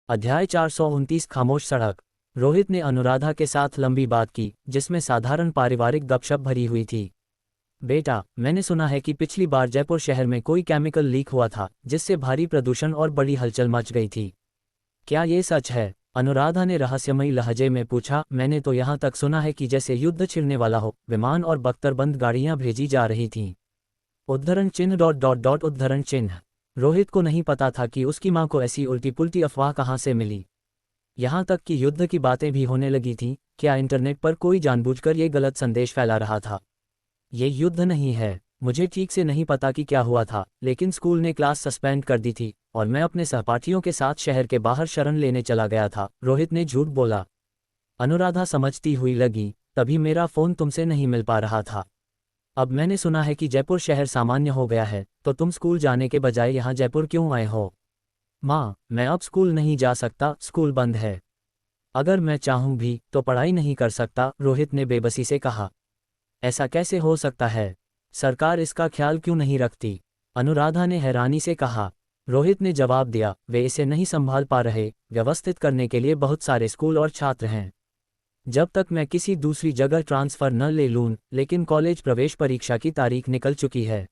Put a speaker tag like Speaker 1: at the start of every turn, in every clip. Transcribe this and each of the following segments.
Speaker 1: अध्याय 429 खामोश सड़क। रोहित ने अनुराधा के साथ लंबी बात की, जिसमें साधारण पारिवारिक गपशप भरी हुई थी। बेटा, मैंने सुना है कि पिछली बार जयपुर शहर में कोई केमिकल लीक हुआ था, जिससे भारी प्रदूषण और बड़ी हलचल मच गई थी। क्या ये सच है? अनुराधा ने रहस्यमयी लहजे में पूछा। मैंने तो यहाँ तक सुना है कि जैसे युद्ध छिड़ने वाला हो, विमान और बख्तरबंद गाड़ियाँ भेजी जा रही थीं। उद्धरण चिन्ह ... उद्धरण चिन्ह। रोहित को नहीं पता था कि उसकी माँ को ऐसी उल्टी पुल्टी अफवाह कहाँ से मिली। यहाँ तक कि युद्ध की बातें भी होने लगी थीं। क्या इंटरनेट पर कोई जानबूझकर ये गलत संदेश फैला रहा था? ये युद्ध नहीं है। मुझे ठीक से नहीं पता कि क्या हुआ था, लेकिन स्कूल ने क्लास सस्पेंड कर दी थी और मैं अपने सहपाठियों के साथ शहर के बाहर शरण लेने चला गया था। रोहित ने झूठ बोला। अनुराधा समझती हुई लगी, तभी मेरा फ़ोन तुमसे नहीं मिल पा रहा था। अब मैंने सुना है कि जयपुर शहर सामान्य हो गया है, तो तुम स्कूल जाने के बजाय यहाँ जयपुर क्यों आए हो? माँ, मैं अब स्कूल नहीं जा सकता, स्कूल बंद है। अगर मैं चाहूँ भी तो पढ़ाई नहीं कर सकता, रोहित ने बेबसी से कहा। ऐसा कैसे हो सकता है? सरकार इसका ख्याल क्यों नहीं रखती? अनुराधा ने हैरानी से कहा। रोहित ने जवाब दिया, वे इसे नहीं संभाल पा रहे। व्यवस्थित करने के लिए बहुत सारे स्कूल और छात्र हैं। जब तक मैं किसी दूसरी जगह ट्रांसफ़र न ले लूँ, लेकिन कॉलेज प्रवेश परीक्षा की तारीख निकल चुकी है।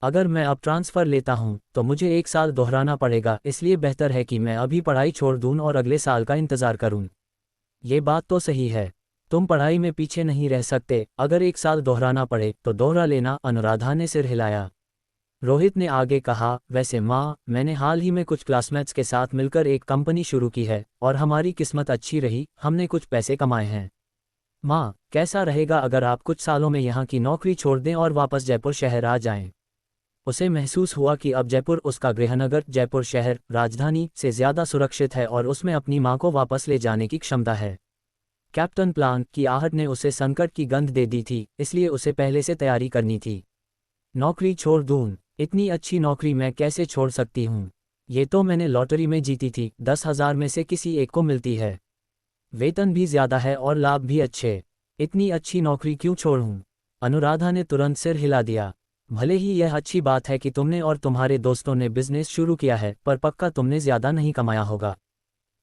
Speaker 1: अगर मैं अब ट्रांसफ़र लेता हूँ तो मुझे 1 साल दोहराना पड़ेगा, इसलिए बेहतर है कि मैं अभी पढ़ाई छोड़ दूँ और अगले साल का इंतज़ार करूँ। ये बात तो सही है। तुम पढ़ाई में पीछे नहीं रह सकते। अगर 1 साल दोहराना पड़े तो दोहरा लेना, अनुराधा ने सिर हिलाया। रोहित ने आगे कहा, वैसे माँ, मैंने हाल ही में कुछ क्लासमेट्स के साथ मिलकर एक कंपनी शुरू की है और हमारी किस्मत अच्छी रही, हमने कुछ पैसे कमाए हैं। माँ, कैसा रहेगा अगर आप कुछ सालों में यहाँ की नौकरी छोड़ दें और वापस जयपुर शहर आ जाएं? उसे महसूस हुआ कि अब जयपुर उसका गृहनगर, जयपुर शहर राजधानी से ज़्यादा सुरक्षित है और उसमें अपनी माँ को वापस ले जाने की क्षमता है। कैप्टन प्लांट की आहट ने उसे संकट की गंध दे दी थी, इसलिए उसे पहले से तैयारी करनी थी। नौकरी छोड़ दूँ? इतनी अच्छी नौकरी मैं कैसे छोड़ सकती हूँ? ये तो मैंने लॉटरी में जीती थी, 10,000 में से किसी एक को मिलती है। वेतन भी ज़्यादा है और लाभ भी अच्छे। इतनी अच्छी नौकरी क्यों छोड़ूं? अनुराधा ने तुरंत सिर हिला दिया। भले ही यह अच्छी बात है कि तुमने और तुम्हारे दोस्तों ने बिजनेस शुरू किया है, पर पक्का तुमने ज़्यादा नहीं कमाया होगा।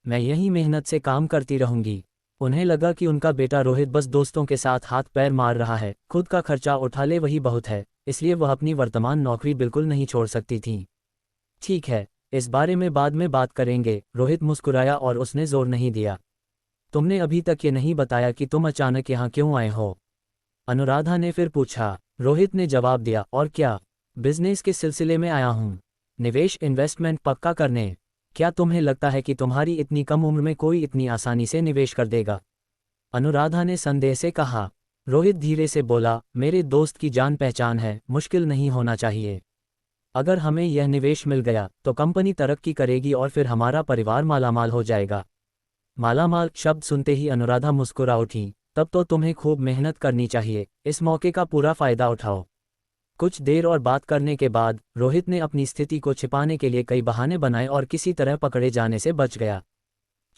Speaker 1: मैं यही मेहनत से काम करती रहूंगी। उन्हें लगा कि उनका बेटा रोहित बस दोस्तों के साथ हाथ पैर मार रहा है, खुद का खर्चा उठा ले वही बहुत है, इसलिए वह अपनी वर्तमान नौकरी बिल्कुल नहीं छोड़ सकती थी। ठीक है, इस बारे में बाद में बात करेंगे, रोहित मुस्कुराया और उसने जोर नहीं दिया। तुमने अभी तक ये नहीं बताया कि तुम अचानक यहाँ क्यों आए हो? अनुराधा ने फिर पूछा। रोहित ने जवाब दिया, और क्या? बिजनेस के सिलसिले में आया हूँ। निवेश, इन्वेस्टमेंट पक्का करने। क्या तुम्हें लगता है कि तुम्हारी इतनी कम उम्र में कोई इतनी आसानी से निवेश कर देगा? अनुराधा ने संदेह से कहा। रोहित धीरे से बोला, मेरे दोस्त की जान पहचान है, मुश्किल नहीं होना चाहिए। अगर हमें यह निवेश मिल गया तो कंपनी तरक्की करेगी और फिर हमारा परिवार मालामाल हो जाएगा। मालामाल शब्द सुनते ही अनुराधा मुस्कुरा उठी। तब तो तुम्हें खूब मेहनत करनी चाहिए, इस मौके का पूरा फायदा उठाओ। कुछ देर और बात करने के बाद रोहित ने अपनी स्थिति को छिपाने के लिए कई बहाने बनाए और किसी तरह पकड़े जाने से बच गया।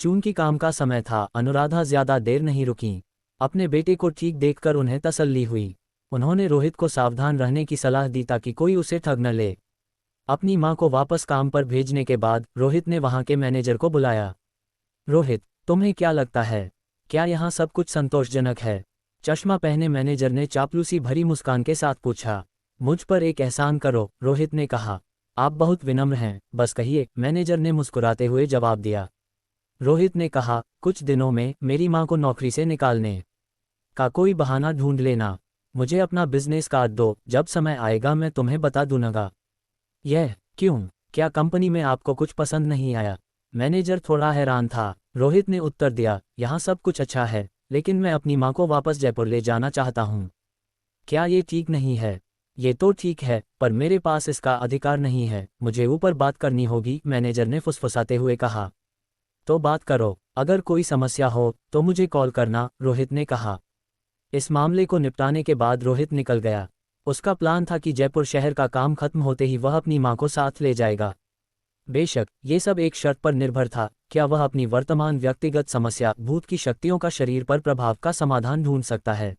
Speaker 1: चूंकि काम का समय था, अनुराधा ज्यादा देर नहीं रुकी। अपने बेटे को ठीक देखकर उन्हें तसल्ली हुई। उन्होंने रोहित को सावधान रहने की सलाह दी ताकि कोई उसे ठग न ले। अपनी माँ को वापस काम पर भेजने के बाद रोहित ने वहाँ के मैनेजर को बुलाया। रोहित, तुम्हें क्या लगता है, क्या यहाँ सब कुछ संतोषजनक है? चश्मा पहने मैनेजर ने चापलूसी भरी मुस्कान के साथ पूछा। मुझ पर एक एहसान करो, रोहित ने कहा। आप बहुत विनम्र हैं, बस कहिए, मैनेजर ने मुस्कुराते हुए जवाब दिया। रोहित ने कहा, कुछ दिनों में मेरी माँ को नौकरी से निकालने का कोई बहाना ढूंढ लेना। मुझे अपना बिजनेस कार्ड दो, जब समय आएगा मैं तुम्हें बता दूंगा। यह क्यों? क्या कंपनी में आपको कुछ पसंद नहीं आया? मैनेजर थोड़ा हैरान था। रोहित ने उत्तर दिया, यहाँ सब कुछ अच्छा है, लेकिन मैं अपनी माँ को वापस जयपुर ले जाना चाहता हूँ। क्या ये ठीक नहीं है? ये तो ठीक है, पर मेरे पास इसका अधिकार नहीं है, मुझे ऊपर बात करनी होगी, मैनेजर ने फुसफुसाते हुए कहा। तो बात करो, अगर कोई समस्या हो तो मुझे कॉल करना, रोहित ने कहा। इस मामले को निपटाने के बाद रोहित निकल गया। उसका प्लान था कि जयपुर शहर का काम खत्म होते ही वह अपनी माँ को साथ ले जाएगा। बेशक ये सब एक शर्त पर निर्भर था, क्या वह अपनी वर्तमान व्यक्तिगत समस्या, भूत की शक्तियों का शरीर पर प्रभाव का समाधान ढूंढ सकता है।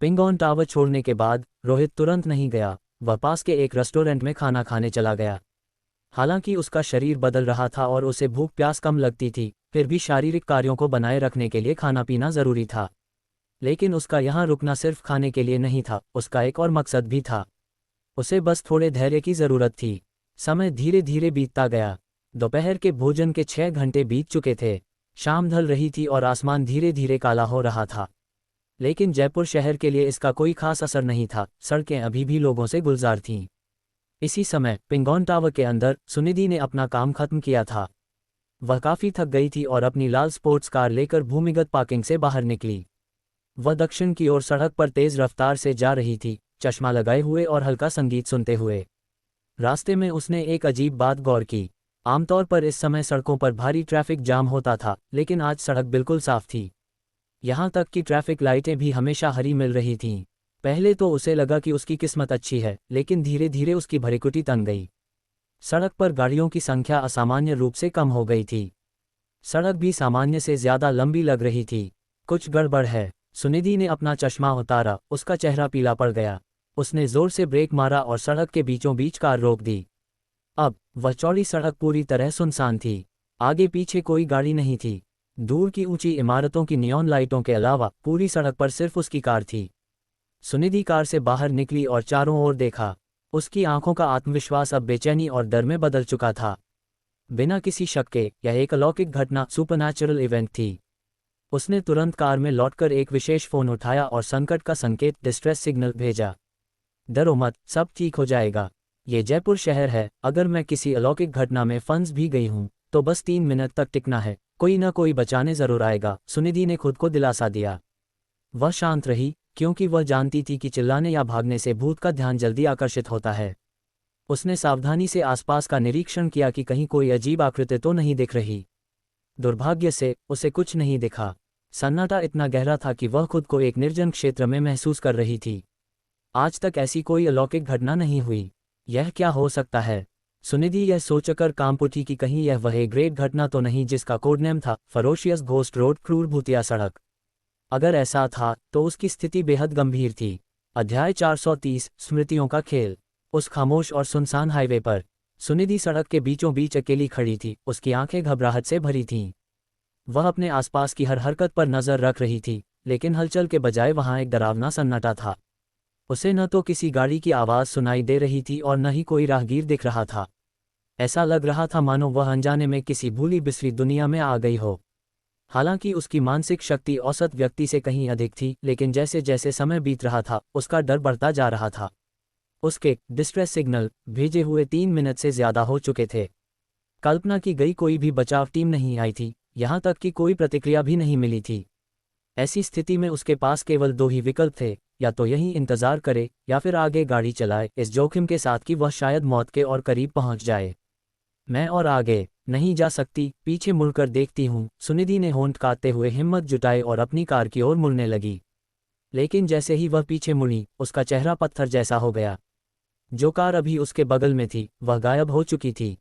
Speaker 1: पिंगॉन टावर छोड़ने के बाद रोहित तुरंत नहीं गया, वह पास के एक रेस्टोरेंट में खाना खाने चला गया। हालांकि उसका शरीर बदल रहा था और उसे भूख प्यास कम लगती थी, फिर भी शारीरिक कार्यों को बनाए रखने के लिए खाना पीना जरूरी था। लेकिन उसका यहाँ रुकना सिर्फ खाने के लिए नहीं था, उसका एक और मकसद भी था। उसे बस थोड़े धैर्य की जरूरत थी। समय धीरे धीरे बीतता गया। दोपहर के भोजन के 6 घंटे बीत चुके थे। शाम ढल रही थी और आसमान धीरे धीरे काला हो रहा था। लेकिन जयपुर शहर के लिए इसका कोई खास असर नहीं था, सड़कें अभी भी लोगों से गुलजार थीं। इसी समय पिंगौन टावर के अंदर सुनिधि ने अपना काम खत्म किया था। वह काफी थक गई थी और अपनी लाल स्पोर्ट्स कार लेकर भूमिगत पार्किंग से बाहर निकली। वह दक्षिण की ओर सड़क पर तेज रफ्तार से जा रही थी, चश्मा लगाए हुए और हल्का संगीत सुनते हुए। रास्ते में उसने एक अजीब बात गौर की। आमतौर पर इस समय सड़कों पर भारी ट्रैफिक जाम होता था, लेकिन आज सड़क बिल्कुल साफ थी। यहाँ तक कि ट्रैफिक लाइटें भी हमेशा हरी मिल रही थीं। पहले तो उसे लगा कि उसकी किस्मत अच्छी है, लेकिन धीरे धीरे उसकी भड़कुटी तन गई। सड़क पर गाड़ियों की संख्या असामान्य रूप से कम हो गई थी। सड़क भी सामान्य से ज्यादा लंबी लग रही थी। कुछ गड़बड़ है। सुनिधि ने अपना चश्मा उतारा, उसका चेहरा पीला पड़ गया। उसने जोर से ब्रेक मारा और सड़क के बीचों बीच कार रोक दी। अब वह चौड़ी सड़क पूरी तरह सुनसान थी। आगे पीछे कोई गाड़ी नहीं थी। दूर की ऊंची इमारतों की नियॉन लाइटों के अलावा पूरी सड़क पर सिर्फ उसकी कार थी। सुनिधि कार से बाहर निकली और चारों ओर देखा। उसकी आंखों का आत्मविश्वास अब बेचैनी और डर में बदल चुका था। बिना किसी शक के यह एक अलौकिक घटना, सुपरनैचुरल इवेंट थी। उसने तुरंत कार में लौटकर एक विशेष फोन उठाया और संकट का संकेत, डिस्ट्रेस सिग्नल भेजा। डरो मत, सब ठीक हो जाएगा। ये जयपुर शहर है, अगर मैं किसी अलौकिक घटना में फंस भी गई हूं तो बस 3 मिनट तक टिकना है, कोई ना कोई बचाने जरूर आएगा, सुनिधि ने खुद को दिलासा दिया। वह शांत रही, क्योंकि वह जानती थी कि चिल्लाने या भागने से भूत का ध्यान जल्दी आकर्षित होता है। उसने सावधानी से आसपास का निरीक्षण किया कि कहीं कोई अजीब आकृति तो नहीं दिख रही। दुर्भाग्य से उसे कुछ नहीं दिखा। सन्नाटा इतना गहरा था कि वह खुद को एक निर्जन क्षेत्र में महसूस कर रही थी। आज तक ऐसी कोई अलौकिक घटना नहीं हुई। यह क्या हो सकता है? सुनिधि यह सोचकर कांप उठी कि कहीं यह वह एक ग्रेट घटना तो नहीं जिसका कोडनेम था फरोशियस घोस्ट रोड, क्रूर भूतिया सड़क। अगर ऐसा था तो उसकी स्थिति बेहद गंभीर थी। अध्याय 430, स्मृतियों का खेल। उस खामोश और सुनसान हाईवे पर सुनिधि सड़क के बीचों बीच अकेली खड़ी थी। उसकी आंखें घबराहट से भरी थीं। वह अपने आसपास की हर हरकत पर नजर रख रही थी, लेकिन हलचल के बजाय वहां एक डरावना सन्नाटा था। उसे न तो किसी गाड़ी की आवाज सुनाई दे रही थी और न ही कोई राहगीर दिख रहा था। ऐसा लग रहा था मानो वह अनजाने में किसी भूली बिसरी दुनिया में आ गई हो। हालांकि उसकी मानसिक शक्ति औसत व्यक्ति से कहीं अधिक थी, लेकिन जैसे जैसे समय बीत रहा था उसका डर बढ़ता जा रहा था। उसके डिस्ट्रेस सिग्नल भेजे हुए 3 मिनट से ज्यादा हो चुके थे। कल्पना की गई कोई भी बचाव टीम नहीं आई थी, यहाँ तक कि कोई प्रतिक्रिया भी नहीं मिली थी। ऐसी स्थिति में उसके पास केवल 2 ही विकल्प थे, या तो यहीं इंतजार करे या फिर आगे गाड़ी चलाए, इस जोखिम के साथ कि वह शायद मौत के और करीब पहुंच जाए। मैं और आगे नहीं जा सकती, पीछे मुड़कर देखती हूँ, सुनिधि ने होंठ काटते हुए हिम्मत जुटाई और अपनी कार की ओर मुड़ने लगी। लेकिन जैसे ही वह पीछे मुड़ी, उसका चेहरा पत्थर जैसा हो गया। जो कार अभी उसके बगल में थी वह गायब हो चुकी थी।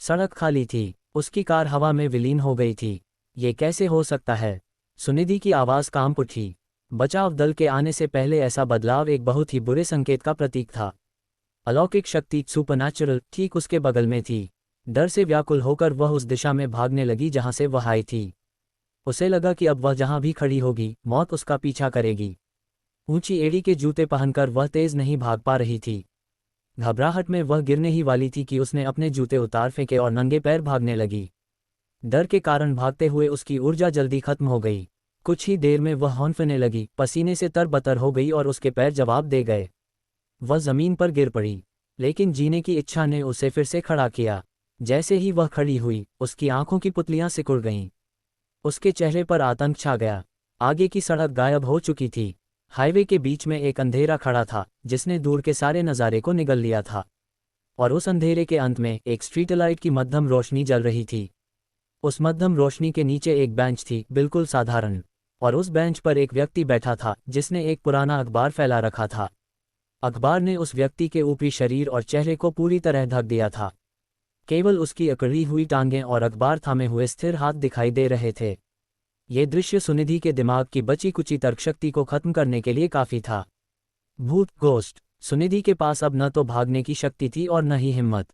Speaker 1: सड़क खाली थी, उसकी कार हवा में विलीन हो गई थी। ये कैसे हो सकता है? सुनिधि की आवाज कांप उठी। बचाव दल के आने से पहले ऐसा बदलाव एक बहुत ही बुरे संकेत का प्रतीक था। अलौकिक शक्ति, सुपरनैचुरल, ठीक उसके बगल में थी। डर से व्याकुल होकर वह उस दिशा में भागने लगी जहां से वह आई थी। उसे लगा कि अब वह जहां भी खड़ी होगी मौत उसका पीछा करेगी। ऊंची एड़ी के जूते पहनकर वह तेज नहीं भाग पा रही थी। घबराहट में वह गिरने ही वाली थी कि उसने अपने जूते उतार फेंके और नंगे पैर भागने लगी। डर के कारण भागते हुए उसकी ऊर्जा जल्दी खत्म हो गई। कुछ ही देर में वह हौंफने लगी, पसीने से तरबतर हो गई और उसके पैर जवाब दे गए। वह जमीन पर गिर पड़ी, लेकिन जीने की इच्छा ने उसे फिर से खड़ा किया। जैसे ही वह खड़ी हुई, उसकी आंखों की पुतलियां सिकुड़ गईं। उसके चेहरे पर आतंक छा गया। आगे की सड़क गायब हो चुकी थी। हाईवे के बीच में एक अंधेरा खड़ा था, जिसने दूर के सारे नज़ारे को निगल लिया था। और उस अंधेरे के अंत में एक स्ट्रीट लाइट की मध्यम रोशनी जल रही थी। उस मध्यम रोशनी के नीचे एक बेंच थी, बिल्कुल साधारण। और उस बेंच पर एक व्यक्ति बैठा था जिसने एक पुराना अखबार फैला रखा था। अखबार ने उस व्यक्ति के ऊपरी शरीर और चेहरे को पूरी तरह ढक दिया था। केवल उसकी अकड़ी हुई टांगें और अखबार थामे हुए स्थिर हाथ दिखाई दे रहे थे। ये दृश्य सुनिधि के दिमाग की बची कुची तर्कशक्ति को खत्म करने के लिए काफी था। भूत, घोस्ट। सुनिधि के पास अब न तो भागने की शक्ति थी और न ही हिम्मत।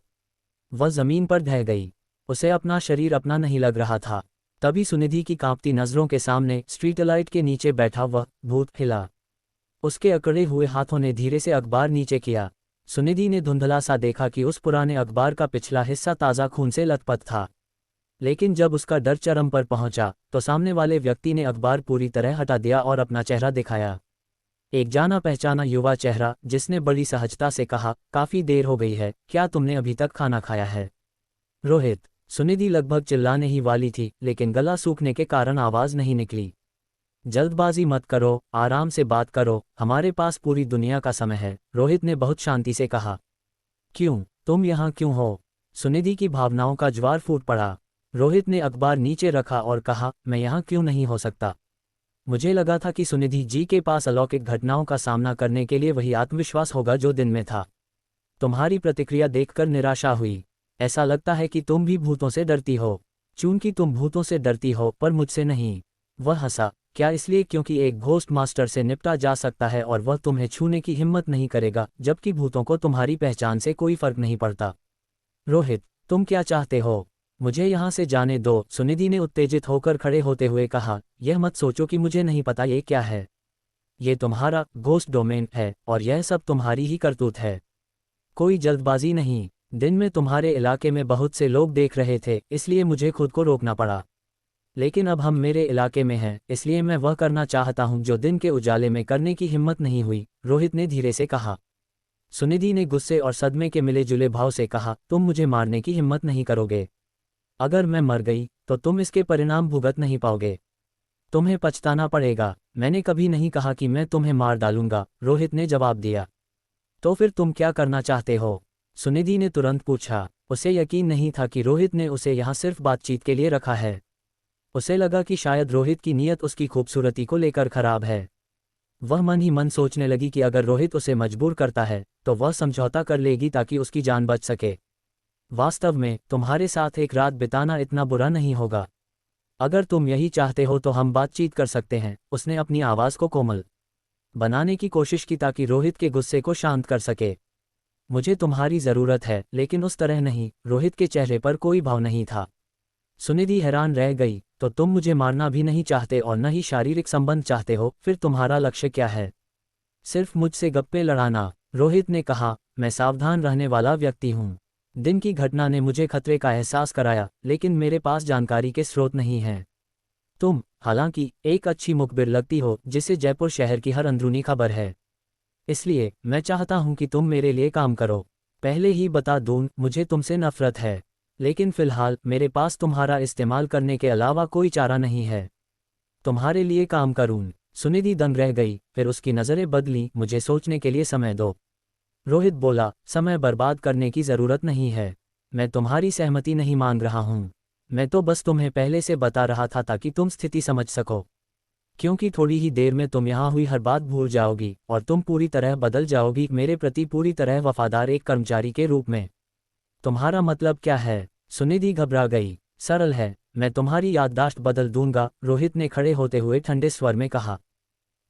Speaker 1: वह जमीन पर ढह गई। उसे अपना शरीर अपना नहीं लग रहा था। तभी सुनिधि की कांपती नजरों के सामने स्ट्रीट लाइट के नीचे बैठा वह भूत हिला। उसके अकड़े हुए हाथों ने धीरे से अखबार नीचे किया। सुनिधि ने धुंधला सा देखा कि उस पुराने अखबार का पिछला हिस्सा ताज़ा खून से लथपथ था। लेकिन जब उसका डर चरम पर पहुंचा तो सामने वाले व्यक्ति ने अखबार पूरी तरह हटा दिया और अपना चेहरा दिखाया। एक जाना पहचाना युवा चेहरा, जिसने बड़ी सहजता से कहा, काफी देर हो गई है, क्या तुमने अभी तक खाना खाया है? रोहित। सुनिधि लगभग चिल्लाने ही वाली थी, लेकिन गला सूखने के कारण आवाज नहीं निकली। जल्दबाजी मत करो, आराम से बात करो, हमारे पास पूरी दुनिया का समय है, रोहित ने बहुत शांति से कहा। क्यों? तुम यहाँ क्यों हो? सुनिधि की भावनाओं का ज्वार फूट पड़ा। रोहित ने अखबार नीचे रखा और कहा, मैं यहाँ क्यों नहीं हो सकता? मुझे लगा था कि सुनिधि जी के पास अलौकिक घटनाओं का सामना करने के लिए वही आत्मविश्वास होगा जो दिन में था। तुम्हारी प्रतिक्रिया देखकर निराशा हुई। ऐसा लगता है कि तुम भी भूतों से डरती हो। चूंकि तुम भूतों से डरती हो, पर मुझसे नहीं। वह हंसा। क्या इसलिए क्योंकि एक घोस्ट मास्टर से निपटा जा सकता है और वह तुम्हें छूने की हिम्मत नहीं करेगा, जबकि भूतों को तुम्हारी पहचान से कोई फर्क नहीं पड़ता? रोहित, तुम क्या चाहते हो? मुझे यहाँ से जाने दो, सुनिधि ने उत्तेजित होकर खड़े होते हुए कहा। यह मत सोचो कि मुझे नहीं पता ये क्या है। ये तुम्हारा घोस्ट डोमेन है और यह सब तुम्हारी ही करतूत है। कोई जल्दबाजी नहीं। दिन में तुम्हारे इलाके में बहुत से लोग देख रहे थे, इसलिए मुझे खुद को रोकना पड़ा। लेकिन अब हम मेरे इलाके में हैं, इसलिए मैं वह करना चाहता हूं जो दिन के उजाले में करने की हिम्मत नहीं हुई, रोहित ने धीरे से कहा। सुनिधि ने गुस्से और सदमे के मिले जुले भाव से कहा, तुम मुझे मारने की हिम्मत नहीं करोगे। अगर मैं मर गई तो तुम इसके परिणाम भुगत नहीं पाओगे। तुम्हें पछताना पड़ेगा। मैंने कभी नहीं कहा कि मैं तुम्हें मार डालूंगा, रोहित ने जवाब दिया। तो फिर तुम क्या करना चाहते हो? सुनिधि ने तुरंत पूछा। उसे यकीन नहीं था कि रोहित ने उसे यहाँ सिर्फ बातचीत के लिए रखा है। उसे लगा कि शायद रोहित की नीयत उसकी खूबसूरती को लेकर खराब है। वह मन ही मन सोचने लगी कि अगर रोहित उसे मजबूर करता है तो वह समझौता कर लेगी ताकि उसकी जान बच सके। वास्तव में तुम्हारे साथ एक रात बिताना इतना बुरा नहीं होगा। अगर तुम यही चाहते हो तो हम बातचीत कर सकते हैं, उसने अपनी आवाज़ को कोमल बनाने की कोशिश की ताकि रोहित के गुस्से को शांत कर सके। मुझे तुम्हारी ज़रूरत है, लेकिन उस तरह नहीं। रोहित के चेहरे पर कोई भाव नहीं था। सुनिधि हैरान रह गई। तो तुम मुझे मारना भी नहीं चाहते और न ही शारीरिक संबंध चाहते हो, फिर तुम्हारा लक्ष्य क्या है? सिर्फ मुझसे गप्पे लड़ाना, रोहित ने कहा। मैं सावधान रहने वाला व्यक्ति हूँ। दिन की घटना ने मुझे खतरे का एहसास कराया, लेकिन मेरे पास जानकारी के स्रोत नहीं हैं। तुम, हालांकि, एक अच्छी मुखबिर लगती हो जिसे जयपुर शहर की हर अंदरूनी खबर है। इसलिए मैं चाहता हूं कि तुम मेरे लिए काम करो। पहले ही बता दूं, मुझे तुमसे नफरत है, लेकिन फिलहाल मेरे पास तुम्हारा इस्तेमाल करने के अलावा कोई चारा नहीं है। तुम्हारे लिए काम करूं? सुनिधि दंग रह गई, फिर उसकी नज़रें बदलीं। मुझे सोचने के लिए समय दो, रोहित बोला। समय बर्बाद करने की ज़रूरत नहीं है। मैं तुम्हारी सहमति नहीं मांग रहा हूं। मैं तो बस तुम्हें पहले से बता रहा था ताकि तुम स्थिति समझ सको। क्योंकि थोड़ी ही देर में तुम यहाँ हुई हर बात भूल जाओगी और तुम पूरी तरह बदल जाओगी, मेरे प्रति पूरी तरह वफादार एक कर्मचारी के रूप में। तुम्हारा मतलब क्या है? सुनिधि घबरा गई। सरल है, मैं तुम्हारी याददाश्त बदल दूंगा, रोहित ने खड़े होते हुए ठंडे स्वर में कहा।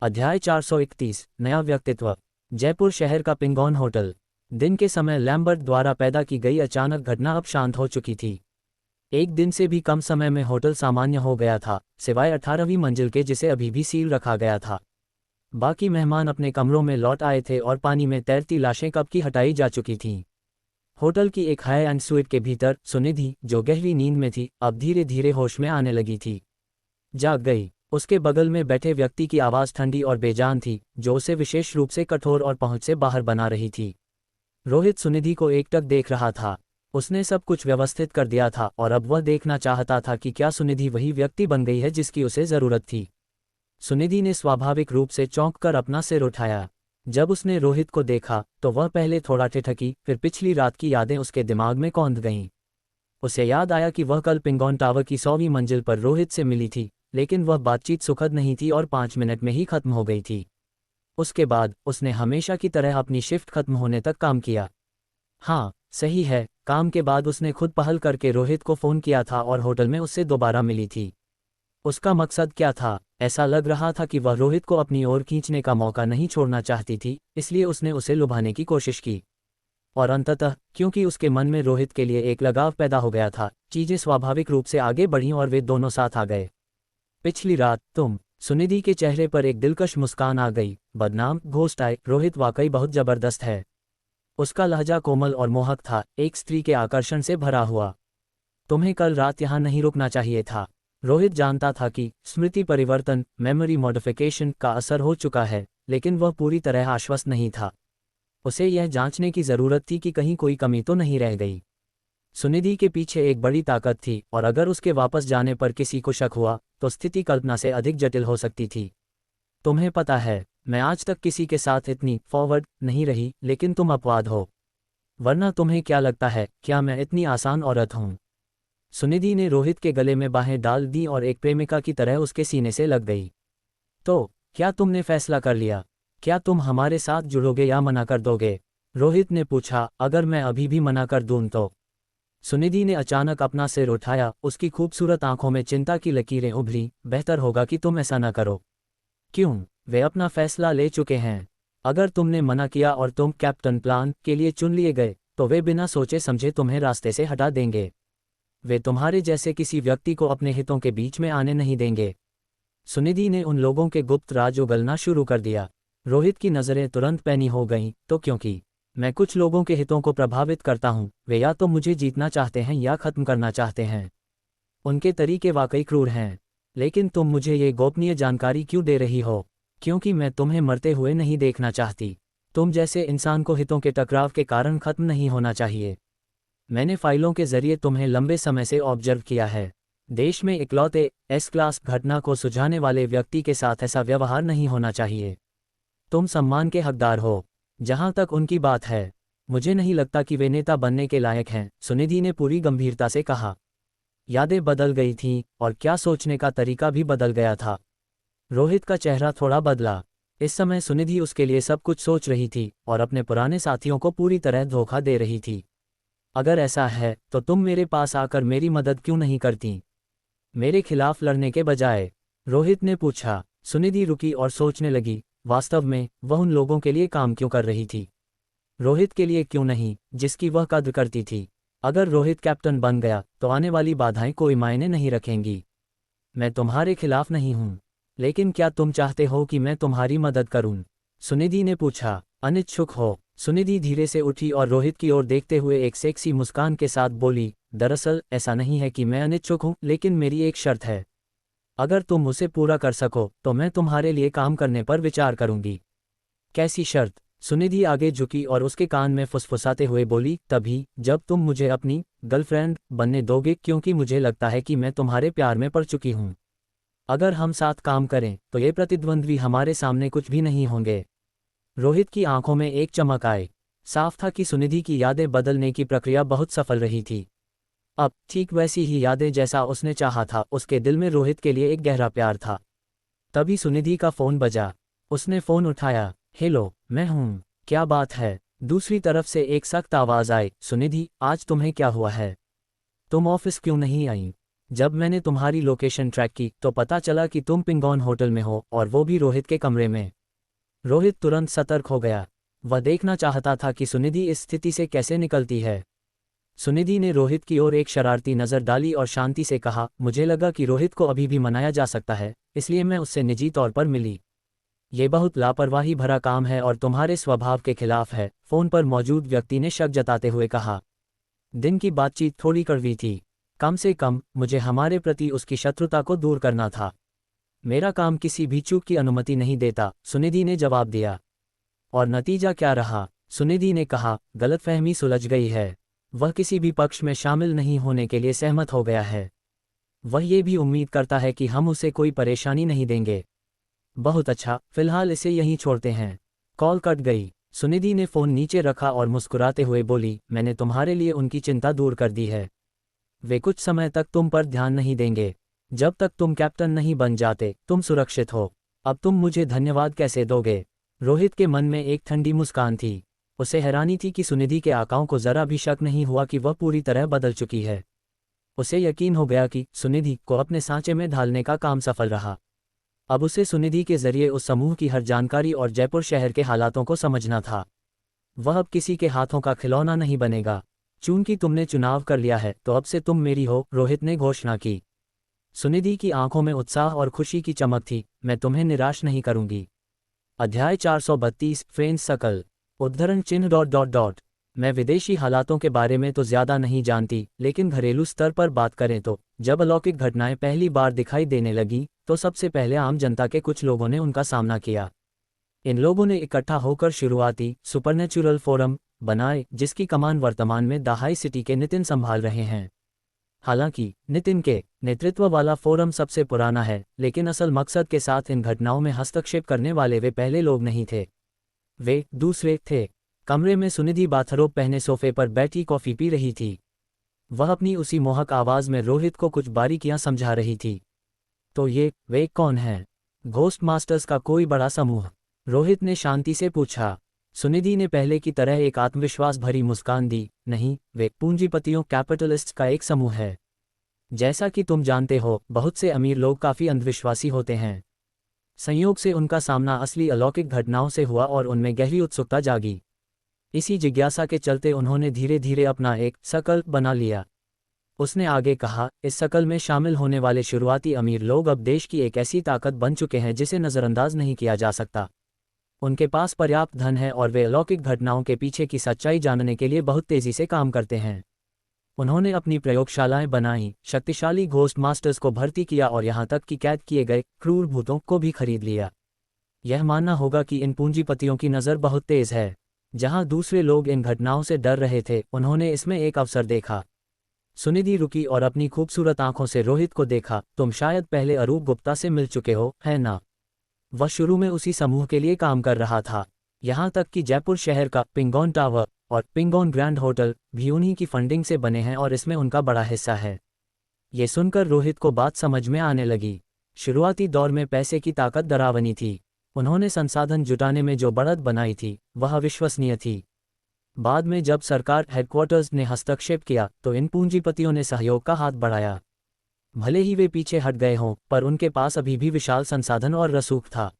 Speaker 1: अध्याय 431, नया व्यक्तित्व। जयपुर शहर का पिंगौन होटल। दिन के समय लैम्बर्ट द्वारा पैदा की गई अचानक घटना अब शांत हो चुकी थी। एक दिन से भी कम समय में होटल सामान्य हो गया था, सिवाय 18वीं मंजिल के जिसे अभी भी सील रखा गया था। बाकी मेहमान अपने कमरों में लौट आए थे और पानी में तैरती लाशें कब की हटाई जा चुकी थीं। होटल की एक हाई एंड स्वीट के भीतर सुनिधि, जो गहरी नींद में थी, अब धीरे धीरे होश में आने लगी थी। जाग गई। उसके बगल में बैठे व्यक्ति की आवाज़ ठंडी और बेजान थी, जो उसे विशेष रूप से कठोर और पहुंच से बाहर बना रही थी। रोहित सुनिधि को एकटक देख रहा था। उसने सब कुछ व्यवस्थित कर दिया था और अब वह देखना चाहता था कि क्या सुनिधि वही व्यक्ति बन गई है जिसकी उसे ज़रूरत थी। सुनिधि ने स्वाभाविक रूप से चौंककर अपना सिर उठाया। जब उसने रोहित को देखा तो वह पहले थोड़ा ठिठकी, फिर पिछली रात की यादें उसके दिमाग में कौंध गईं। उसे याद आया कि वह कल पिंगौन टावर की 100वीं मंजिल पर रोहित से मिली थी, लेकिन वह बातचीत सुखद नहीं थी और 5 मिनट में ही खत्म हो गई थी। उसके बाद उसने हमेशा की तरह अपनी शिफ्ट खत्म होने तक काम किया। हाँ, सही है, काम के बाद उसने खुद पहल करके रोहित को फ़ोन किया था और होटल में उससे दोबारा मिली थी। उसका मकसद क्या था? ऐसा लग रहा था कि वह रोहित को अपनी ओर खींचने का मौका नहीं छोड़ना चाहती थी, इसलिए उसने उसे लुभाने की कोशिश की। और अंततः क्योंकि उसके मन में रोहित के लिए एक लगाव पैदा हो गया था, चीजें स्वाभाविक रूप से आगे बढ़ीं और वे दोनों साथ आ गए। पिछली रात तुम। सुनिधि के चेहरे पर एक दिलकश मुस्कान आ गई। बदनाम घोस्ट आए, रोहित वाकई बहुत जबरदस्त है। उसका लहजा कोमल और मोहक था, एक स्त्री के आकर्षण से भरा हुआ। तुम्हें कल रात यहाँ नहीं रुकना चाहिए था। रोहित जानता था कि स्मृति परिवर्तन, मेमोरी मॉडिफिकेशन का असर हो चुका है, लेकिन वह पूरी तरह आश्वस्त नहीं था। उसे यह जांचने की जरूरत थी कि कहीं कोई कमी तो नहीं रह गई। सुनिधि के पीछे एक बड़ी ताकत थी, और अगर उसके वापस जाने पर किसी को शक हुआ तो स्थिति कल्पना से अधिक जटिल हो सकती थी। तुम्हें पता है, मैं आज तक किसी के साथ इतनी फॉरवर्ड नहीं रही, लेकिन तुम अपवाद हो। वरना तुम्हें क्या लगता है, क्या मैं इतनी आसान औरत हूं? सुनिधि ने रोहित के गले में बाहें डाल दी और एक प्रेमिका की तरह उसके सीने से लग गई। तो क्या तुमने फैसला कर लिया? क्या तुम हमारे साथ जुड़ोगे या मना कर दोगे? रोहित ने पूछा। अगर मैं अभी भी मना कर दूं तो? सुनिधि ने अचानक अपना सिर उठाया, उसकी खूबसूरत आंखों में चिंता की लकीरें उभरी। बेहतर होगा कि तुम ऐसा न करो। क्यों? वे अपना फैसला ले चुके हैं। अगर तुमने मना किया और तुम कैप्टन प्लान के लिए चुन लिए गए, तो वे बिना सोचे समझे तुम्हें रास्ते से हटा देंगे। वे तुम्हारे जैसे किसी व्यक्ति को अपने हितों के बीच में आने नहीं देंगे। सुनिधि ने उन लोगों के गुप्त राज उगलना शुरू कर दिया। रोहित की नज़रें तुरंत पैनी हो गईं। तो क्योंकि मैं कुछ लोगों के हितों को प्रभावित करता हूं, वे या तो मुझे जीतना चाहते हैं या खत्म करना चाहते हैं। उनके तरीके वाकई क्रूर हैं। लेकिन तुम मुझे ये गोपनीय जानकारी क्यों दे रही हो? क्योंकि मैं तुम्हें मरते हुए नहीं देखना चाहती। तुम जैसे इंसान को हितों के टकराव के कारण खत्म नहीं होना चाहिए। मैंने फाइलों के जरिए तुम्हें लंबे समय से ऑब्जर्व किया है। देश में इकलौते एस क्लास घटना को सुझाने वाले व्यक्ति के साथ ऐसा व्यवहार नहीं होना चाहिए। तुम सम्मान के हकदार हो। जहां तक उनकी बात है, मुझे नहीं लगता कि वे नेता बनने के लायक हैं, सुनिधि ने पूरी गंभीरता से कहा। यादें बदल गई थीं, और क्या सोचने का तरीका भी बदल गया था। रोहित का चेहरा थोड़ा बदला। इस समय सुनिधि उसके लिए सब कुछ सोच रही थी और अपने पुराने साथियों को पूरी तरह धोखा दे रही थी। अगर ऐसा है तो तुम मेरे पास आकर मेरी मदद क्यों नहीं करती, मेरे खिलाफ लड़ने के बजाय? रोहित ने पूछा। सुनिधि रुकी और सोचने लगी। वास्तव में वह उन लोगों के लिए काम क्यों कर रही थी? रोहित के लिए क्यों नहीं, जिसकी वह कद्र करती थी। अगर रोहित कैप्टन बन गया तो आने वाली बाधाएं कोई मायने नहीं रखेंगी। मैं तुम्हारे खिलाफ नहीं हूं, लेकिन क्या तुम चाहते हो कि मैं तुम्हारी मदद करूं? सुनिधि ने पूछा। अनिच्छुक हो? सुनिधि धीरे से उठी और रोहित की ओर देखते हुए एक सेक्सी मुस्कान के साथ बोली। दरअसल ऐसा नहीं है कि मैं अनिच्छुक हूं, लेकिन मेरी एक शर्त है। अगर तुम उसे पूरा कर सको तो मैं तुम्हारे लिए काम करने पर विचार करूंगी। कैसी शर्त? सुनिधि आगे झुकी और उसके कान में फुसफुसाते हुए बोली, तभी जब तुम मुझे अपनी गर्लफ्रेंड बनने दोगे, क्योंकि मुझे लगता है कि मैं तुम्हारे प्यार में पड़ चुकी हूं। अगर हम साथ काम करें तो ये प्रतिद्वंद्वी हमारे सामने कुछ भी नहीं होंगे। रोहित की आंखों में एक चमक आई। साफ था कि सुनिधि की यादें बदलने की प्रक्रिया बहुत सफल रही थी। अब ठीक वैसी ही यादें जैसा उसने चाहा था। उसके दिल में रोहित के लिए एक गहरा प्यार था। तभी सुनिधि का फोन बजा। उसने फोन उठाया। हेलो, मैं हूं। क्या बात है? दूसरी तरफ से एक सख्त आवाज आई। सुनिधि, आज तुम्हें क्या हुआ है? तुम ऑफिस क्यों नहीं आई? जब मैंने तुम्हारी लोकेशन ट्रैक की तो पता चला कि तुम पिंगॉन होटल में हो, और वो भी रोहित के कमरे में। रोहित तुरंत सतर्क हो गया। वह देखना चाहता था कि सुनिधि इस स्थिति से कैसे निकलती है। सुनिधि ने रोहित की ओर एक शरारती नज़र डाली और शांति से कहा, मुझे लगा कि रोहित को अभी भी मनाया जा सकता है, इसलिए मैं उससे निजी तौर पर मिली। ये बहुत लापरवाही भरा काम है और तुम्हारे स्वभाव के खिलाफ है, फोन पर मौजूद व्यक्ति ने शक जताते हुए कहा। दिन की बातचीत थोड़ी कड़वी थी। कम से कम मुझे हमारे प्रति उसकी शत्रुता को दूर करना था। मेरा काम किसी भी चूक की अनुमति नहीं देता, सुनिधि ने जवाब दिया। और नतीजा क्या रहा? सुनिधि ने कहा, गलतफहमी सुलझ गई है। वह किसी भी पक्ष में शामिल नहीं होने के लिए सहमत हो गया है। वह ये भी उम्मीद करता है कि हम उसे कोई परेशानी नहीं देंगे। बहुत अच्छा, फिलहाल इसे यहीं छोड़ते हैं। कॉल कट गई। सुनिधि ने फ़ोन नीचे रखा और मुस्कुराते हुए बोली, मैंने तुम्हारे लिए उनकी चिंता दूर कर दी है। वे कुछ समय तक तुम पर ध्यान नहीं देंगे। जब तक तुम कैप्टन नहीं बन जाते, तुम सुरक्षित हो। अब तुम मुझे धन्यवाद कैसे दोगे? रोहित के मन में एक ठंडी मुस्कान थी। उसे हैरानी थी कि सुनिधि के आकाओं को जरा भी शक नहीं हुआ कि वह पूरी तरह बदल चुकी है। उसे यकीन हो गया कि सुनिधि को अपने सांचे में ढालने का काम सफल रहा। अब उसे सुनिधि के जरिए उस समूह की हर जानकारी और जयपुर शहर के हालातों को समझना था। वह अब किसी के हाथों का खिलौना नहीं बनेगा। चूंकि तुमने चुनाव कर लिया है तो अब से तुम मेरी हो, रोहित ने घोषणा की। सुनिधि की आंखों में उत्साह और खुशी की चमक थी। मैं तुम्हें निराश नहीं करूंगी। अध्याय 432 फ्रेंड्स सर्कल। उद्धरण चिन्ह ... मैं विदेशी हालातों के बारे में तो ज्यादा नहीं जानती, लेकिन घरेलू स्तर पर बात करें तो जब अलौकिक घटनाएं पहली बार दिखाई देने लगी तो सबसे पहले आम जनता के कुछ लोगों ने उनका सामना किया। इन लोगों ने इकट्ठा होकर शुरुआती सुपरनेचुरल फोरम बनाए, जिसकी कमान वर्तमान में द हाई सिटी के नितिन संभाल रहे हैं। हालांकि नितिन के नेतृत्व वाला फोरम सबसे पुराना है, लेकिन असल मकसद के साथ इन घटनाओं में हस्तक्षेप करने वाले वे पहले लोग नहीं थे। वे दूसरे थे। कमरे में सुनिधि बाथरोब पहने सोफे पर बैठी कॉफी पी रही थी। वह अपनी उसी मोहक आवाज में रोहित को कुछ बारीकियां समझा रही थी। तो वे कौन हैं? घोस्ट मास्टर्स का कोई बड़ा समूह? रोहित ने शांति से पूछा। सुनिधि ने पहले की तरह एक आत्मविश्वास भरी मुस्कान दी। नहीं, वे पूंजीपतियों कैपिटलिस्ट्स का एक समूह है। जैसा कि तुम जानते हो, बहुत से अमीर लोग काफी अंधविश्वासी होते हैं। संयोग से उनका सामना असली अलौकिक घटनाओं से हुआ और उनमें गहरी उत्सुकता जागी। इसी जिज्ञासा के चलते उन्होंने धीरे धीरे अपना एक सर्कल बना लिया। उसने आगे कहा, इस सर्कल में शामिल होने वाले शुरुआती अमीर लोग अब देश की एक ऐसी ताकत बन चुके हैं जिसे नज़रअंदाज नहीं किया जा सकता। उनके पास पर्याप्त धन है और वे अलौकिक घटनाओं के पीछे की सच्चाई जानने के लिए बहुत तेजी से काम करते हैं। उन्होंने अपनी प्रयोगशालाएं बनाई, शक्तिशाली घोस्ट मास्टर्स को भर्ती किया और यहाँ तक कि कैद किए गए क्रूर भूतों को भी खरीद लिया। यह मानना होगा कि इन पूंजीपतियों की नज़र बहुत तेज है। जहां दूसरे लोग इन घटनाओं से डर रहे थे, उन्होंने इसमें एक अवसर देखा। सुनिधि रुकी और अपनी खूबसूरत आंखों से रोहित को देखा। तुम शायद पहले अरूप गुप्ता से मिल चुके हो, है ना? वह शुरू में उसी समूह के लिए काम कर रहा था। यहाँ तक कि जयपुर शहर का पिंगोन टावर और पिंगोन ग्रैंड होटल भी उन्हीं की फंडिंग से बने हैं और इसमें उनका बड़ा हिस्सा है। ये सुनकर रोहित को बात समझ में आने लगी। शुरुआती दौर में पैसे की ताकत डरावनी थी। उन्होंने संसाधन जुटाने में जो बढ़त बनाई थी वह अविश्वसनीय थी। बाद में जब सरकार हेडक्वार्टर्स ने हस्तक्षेप किया तो इन पूंजीपतियों ने सहयोग का हाथ बढ़ाया। भले ही वे पीछे हट गए हों, पर उनके पास अभी भी विशाल संसाधन और रसूख था।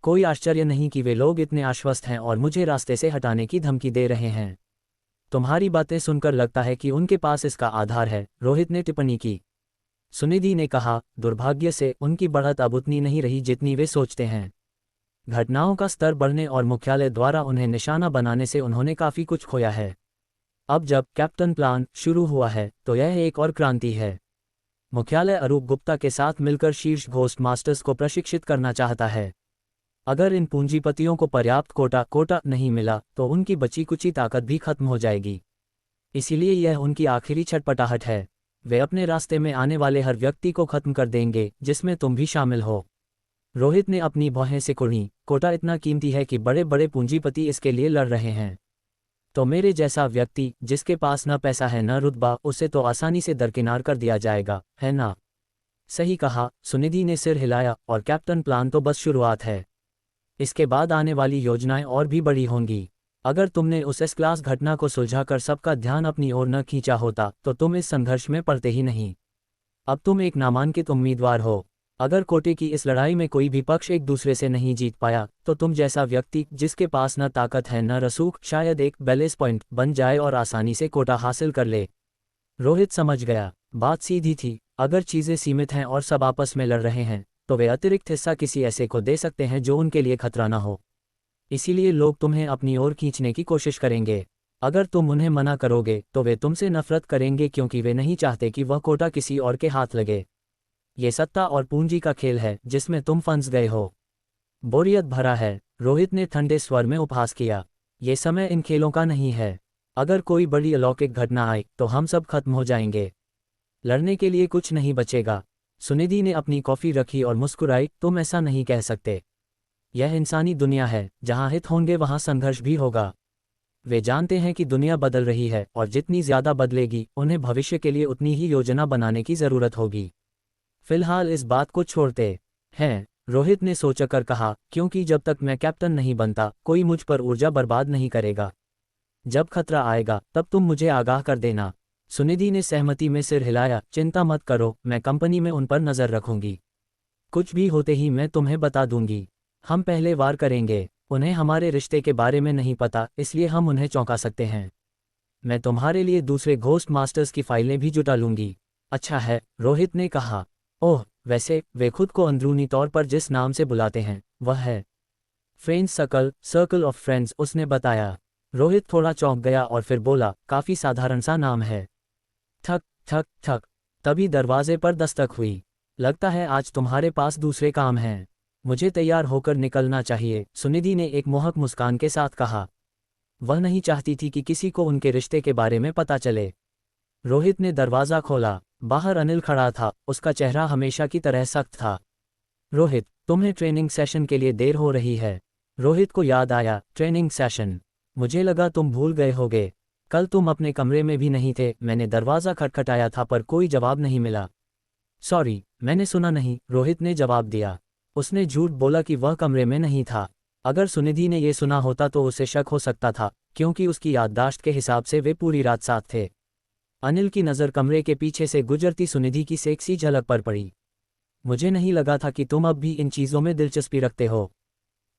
Speaker 1: कोई आश्चर्य नहीं कि वे लोग इतने आश्वस्त हैं और मुझे रास्ते से हटाने की धमकी दे रहे हैं। तुम्हारी बातें सुनकर लगता है कि उनके पास इसका आधार है, रोहित ने टिप्पणी की। सुनिधि ने कहा, दुर्भाग्य से उनकी बढ़त अब उतनी नहीं रही जितनी वे सोचते हैं। घटनाओं का स्तर बढ़ने और मुख्यालय द्वारा उन्हें निशाना बनाने से उन्होंने काफी कुछ खोया है। अब जब कैप्टन प्लान शुरू हुआ है तो यह एक और क्रांति है। मुख्यालय अरूप गुप्ता के साथ मिलकर शीर्ष घोस्ट मास्टर्स को प्रशिक्षित करना चाहता है। अगर इन पूंजीपतियों को पर्याप्त कोटा नहीं मिला तो उनकी बची कुची ताकत भी खत्म हो जाएगी। इसीलिए यह उनकी आखिरी छटपटाहट है। वे अपने रास्ते में आने वाले हर व्यक्ति को खत्म कर देंगे, जिसमें तुम भी शामिल हो। रोहित ने अपनी भौहें सिकुड़ी। कोटा इतना कीमती है कि बड़े बड़े पूंजीपति इसके लिए लड़ रहे हैं। तो मेरे जैसा व्यक्ति जिसके पास न पैसा है न रुतबा, उसे तो आसानी से दरकिनार कर दिया जाएगा, है ना? सही कहा, सुनिधि ने सिर हिलाया। और कैप्टन प्लान तो बस शुरुआत है। इसके बाद आने वाली योजनाएं और भी बड़ी होंगी। अगर तुमने उस एस क्लास घटना को सुलझाकर सबका ध्यान अपनी ओर न खींचा होता तो तुम इस संघर्ष में पड़ते ही नहीं। अब तुम एक नामांकित उम्मीदवार हो। अगर कोटे की इस लड़ाई में कोई भी पक्ष एक दूसरे से नहीं जीत पाया तो तुम जैसा व्यक्ति जिसके पास न ताकत है न रसूख, शायद एक बैलेंस पॉइंट बन जाए और आसानी से कोटा हासिल कर ले। रोहित समझ गया। बात सीधी थी। अगर चीजें सीमित हैं और सब आपस में लड़ रहे हैं तो वे अतिरिक्त हिस्सा किसी ऐसे को दे सकते हैं जो उनके लिए खतरा न हो। इसीलिए लोग तुम्हें अपनी ओर खींचने की कोशिश करेंगे। अगर तुम उन्हें मना करोगे तो वे तुमसे नफरत करेंगे, क्योंकि वे नहीं चाहते कि वह कोटा किसी और के हाथ लगे। ये सत्ता और पूंजी का खेल है जिसमें तुम फंस गए हो। बोरियत भरा है, रोहित ने ठंडे स्वर में उपहास किया। ये समय इन खेलों का नहीं है। अगर कोई बड़ी अलौकिक घटना आए तो हम सब खत्म हो जाएंगे। लड़ने के लिए कुछ नहीं बचेगा। सुनिधि ने अपनी कॉफी रखी और मुस्कुराई। तुम ऐसा नहीं कह सकते। यह इंसानी दुनिया है, जहां हित होंगे वहां संघर्ष भी होगा। वे जानते हैं कि दुनिया बदल रही है और जितनी ज्यादा बदलेगी उन्हें भविष्य के लिए उतनी ही योजना बनाने की जरूरत होगी। फिलहाल इस बात को छोड़ते हैं, रोहित ने सोचकर कहा, क्योंकि जब तक मैं कैप्टन नहीं बनता कोई मुझ पर ऊर्जा बर्बाद नहीं करेगा। जब खतरा आएगा तब तुम मुझे आगाह कर देना। सुनिधि ने सहमति में सिर हिलाया। चिंता मत करो, मैं कंपनी में उन पर नजर रखूंगी। कुछ भी होते ही मैं तुम्हें बता दूंगी। हम पहले वार करेंगे। उन्हें हमारे रिश्ते के बारे में नहीं पता, इसलिए हम उन्हें चौंका सकते हैं। मैं तुम्हारे लिए दूसरे घोस्ट मास्टर्स की फाइलें भी जुटा लूंगी। अच्छा है, रोहित ने कहा। ओह, वैसे वे खुद को अंदरूनी तौर पर जिस नाम से बुलाते हैं वह है फ्रेंड्स सर्कल ऑफ फ्रेंड्स, उसने बताया। रोहित थोड़ा चौंक गया और फिर बोला, काफी साधारण सा नाम है। ठक ठक ठक, तभी दरवाजे पर दस्तक हुई। लगता है आज तुम्हारे पास दूसरे काम हैं। मुझे तैयार होकर निकलना चाहिए, सुनिधि ने एक मोहक मुस्कान के साथ कहा। वह नहीं चाहती थी कि किसी को उनके रिश्ते के बारे में पता चले। रोहित ने दरवाज़ा खोला। बाहर अनिल खड़ा था, उसका चेहरा हमेशा की तरह सख्त था। रोहित, तुम्हें ट्रेनिंग सेशन के लिए देर हो रही है। रोहित को याद आया, ट्रेनिंग सेशन? मुझे लगा तुम भूल गए होगे। कल तुम अपने कमरे में भी नहीं थे। मैंने दरवाज़ा खटखटाया था पर कोई जवाब नहीं मिला। सॉरी, मैंने सुना नहीं, रोहित ने जवाब दिया। उसने झूठ बोला कि वह कमरे में नहीं था। अगर सुनिधि ने यह सुना होता तो उसे शक हो सकता था, क्योंकि उसकी याददाश्त के हिसाब से वे पूरी रात साथ थे। अनिल की नज़र कमरे के पीछे से गुजरती सुनिधि की सेक्सी झलक पर पड़ी। मुझे नहीं लगा था कि तुम अब भी इन चीज़ों में दिलचस्पी रखते हो।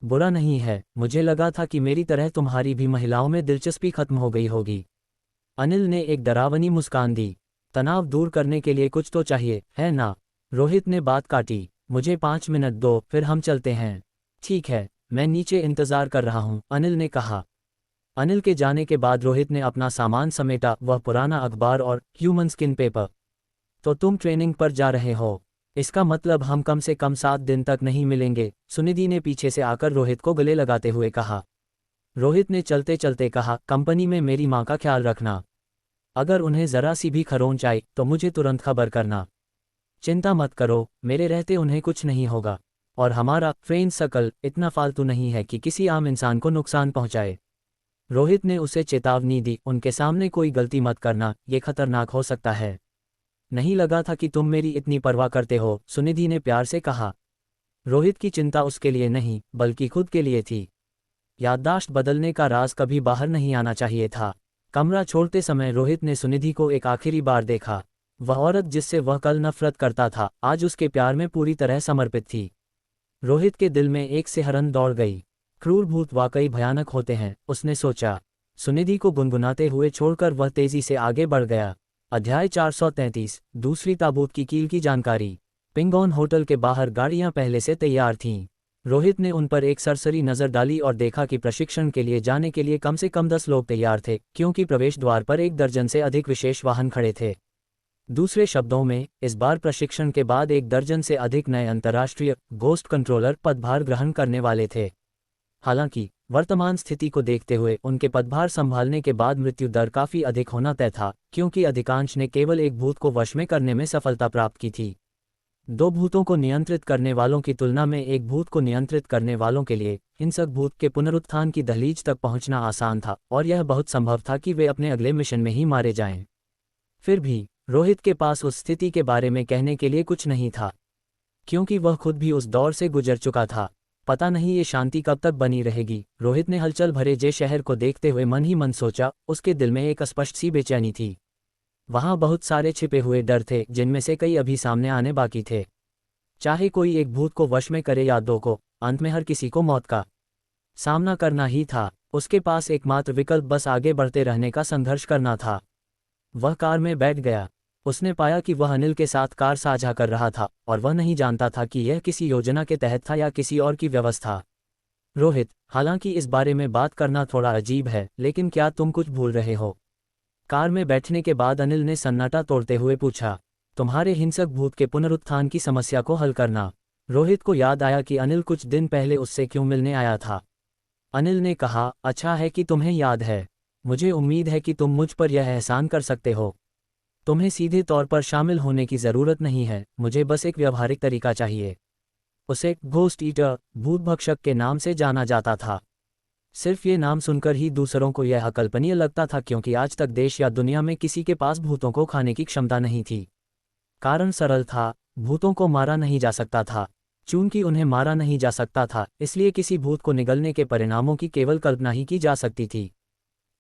Speaker 1: बुरा नहीं है, मुझे लगा था कि मेरी तरह तुम्हारी भी महिलाओं में दिलचस्पी खत्म हो गई होगी। अनिल ने एक डरावनी मुस्कान दी। तनाव दूर करने के लिए कुछ तो चाहिए, है ना? रोहित ने बात काटी। मुझे 5 मिनट दो, फिर हम चलते हैं। ठीक है, मैं नीचे इंतज़ार कर रहा हूँ, अनिल ने कहा। अनिल के जाने के बाद रोहित ने अपना सामान समेटा, वह पुराना अखबार और ह्यूमन स्किन पेपर। तो तुम ट्रेनिंग पर जा रहे हो? इसका मतलब हम कम से कम 7 दिन तक नहीं मिलेंगे, सुनिधि ने पीछे से आकर रोहित को गले लगाते हुए कहा। रोहित ने चलते चलते कहा, कंपनी में मेरी माँ का ख्याल रखना। अगर उन्हें ज़रा सी भी खरोंच आई तो मुझे तुरंत खबर करना। चिंता मत करो, मेरे रहते उन्हें कुछ नहीं होगा। और हमारा फ्रेंड सर्कल इतना फालतू नहीं है कि किसी आम इंसान को नुकसान पहुंचाए। रोहित ने उसे चेतावनी दी, उनके सामने कोई गलती मत करना, ये खतरनाक हो सकता है। नहीं लगा था कि तुम मेरी इतनी परवाह करते हो, सुनिधि ने प्यार से कहा। रोहित की चिंता उसके लिए नहीं, बल्कि खुद के लिए थी। याददाश्त बदलने का राज कभी बाहर नहीं आना चाहिए था। कमरा छोड़ते समय रोहित ने सुनिधि को एक आखिरी बार देखा। वह औरत जिससे वह कल नफरत करता था, आज उसके प्यार में पूरी तरह समर्पित थी। रोहित के दिल में एक सिहरन दौड़ गई। क्रूर भूत वाकई भयानक होते हैं, उसने सोचा। सुनिधि को गुनगुनाते हुए छोड़कर वह तेजी से आगे बढ़ गया। अध्याय 433, दूसरी ताबूत की कील की जानकारी। पिंगॉन होटल के बाहर गाड़ियां पहले से तैयार थीं। रोहित ने उन पर एक सरसरी नज़र डाली और देखा कि प्रशिक्षण के लिए जाने के लिए कम से कम 10 लोग तैयार थे, क्योंकि प्रवेश द्वार पर 1 दर्जन से अधिक विशेष वाहन खड़े थे। दूसरे शब्दों में, इस बार प्रशिक्षण के बाद 1 दर्जन से अधिक नए अंतर्राष्ट्रीय घोस्ट कंट्रोलर पदभार ग्रहण करने वाले थे। हालांकि वर्तमान स्थिति को देखते हुए उनके पदभार संभालने के बाद मृत्यु दर काफ़ी अधिक होना तय था, क्योंकि अधिकांश ने केवल एक भूत को वश में करने में सफलता प्राप्त की थी। 2 भूतों को नियंत्रित करने वालों की तुलना में एक भूत को नियंत्रित करने वालों के लिए हिंसक भूत के पुनरुत्थान की दहलीज तक पहुंचना आसान था, और यह बहुत संभव था कि वे अपने अगले मिशन में ही मारे जाएं। फिर भी रोहित के पास उस स्थिति के बारे में कहने के लिए कुछ नहीं था, क्योंकि वह खुद भी उस दौर से गुजर चुका था। पता नहीं ये शांति कब तक बनी रहेगी, रोहित ने हलचल भरे जे शहर को देखते हुए मन ही मन सोचा। उसके दिल में एक अस्पष्ट सी बेचैनी थी। वहाँ बहुत सारे छिपे हुए डर थे, जिनमें से कई अभी सामने आने बाकी थे। चाहे कोई एक भूत को वश में करे या 2 को, अंत में हर किसी को मौत का सामना करना ही था। उसके पास एकमात्र विकल्प बस आगे बढ़ते रहने का संघर्ष करना था। वह कार में बैठ गया। उसने पाया कि वह अनिल के साथ कार साझा कर रहा था, और वह नहीं जानता था कि यह किसी योजना के तहत था या किसी और की व्यवस्था। रोहित, हालांकि इस बारे में बात करना थोड़ा अजीब है, लेकिन क्या तुम कुछ भूल रहे हो? कार में बैठने के बाद अनिल ने सन्नाटा तोड़ते हुए पूछा। तुम्हारे हिंसक भूत के पुनरुत्थान की समस्या को हल करना। रोहित को याद आया कि अनिल कुछ दिन पहले उससे क्यों मिलने आया था। अनिल ने कहा, अच्छा है कि तुम्हें याद है। मुझे उम्मीद है कि तुम मुझ पर यह एहसान कर सकते हो। तुम्हें सीधे तौर पर शामिल होने की ज़रूरत नहीं है, मुझे बस एक व्यावहारिक तरीका चाहिए। उसे घोस्ट ईटर, भूत भक्षक के नाम से जाना जाता था। सिर्फ ये नाम सुनकर ही दूसरों को यह अकल्पनीय लगता था, क्योंकि आज तक देश या दुनिया में किसी के पास भूतों को खाने की क्षमता नहीं थी। कारण सरल था, भूतों को मारा नहीं जा सकता था। चूंकि उन्हें मारा नहीं जा सकता था, इसलिए किसी भूत को निगलने के परिणामों की केवल कल्पना ही की जा सकती थी।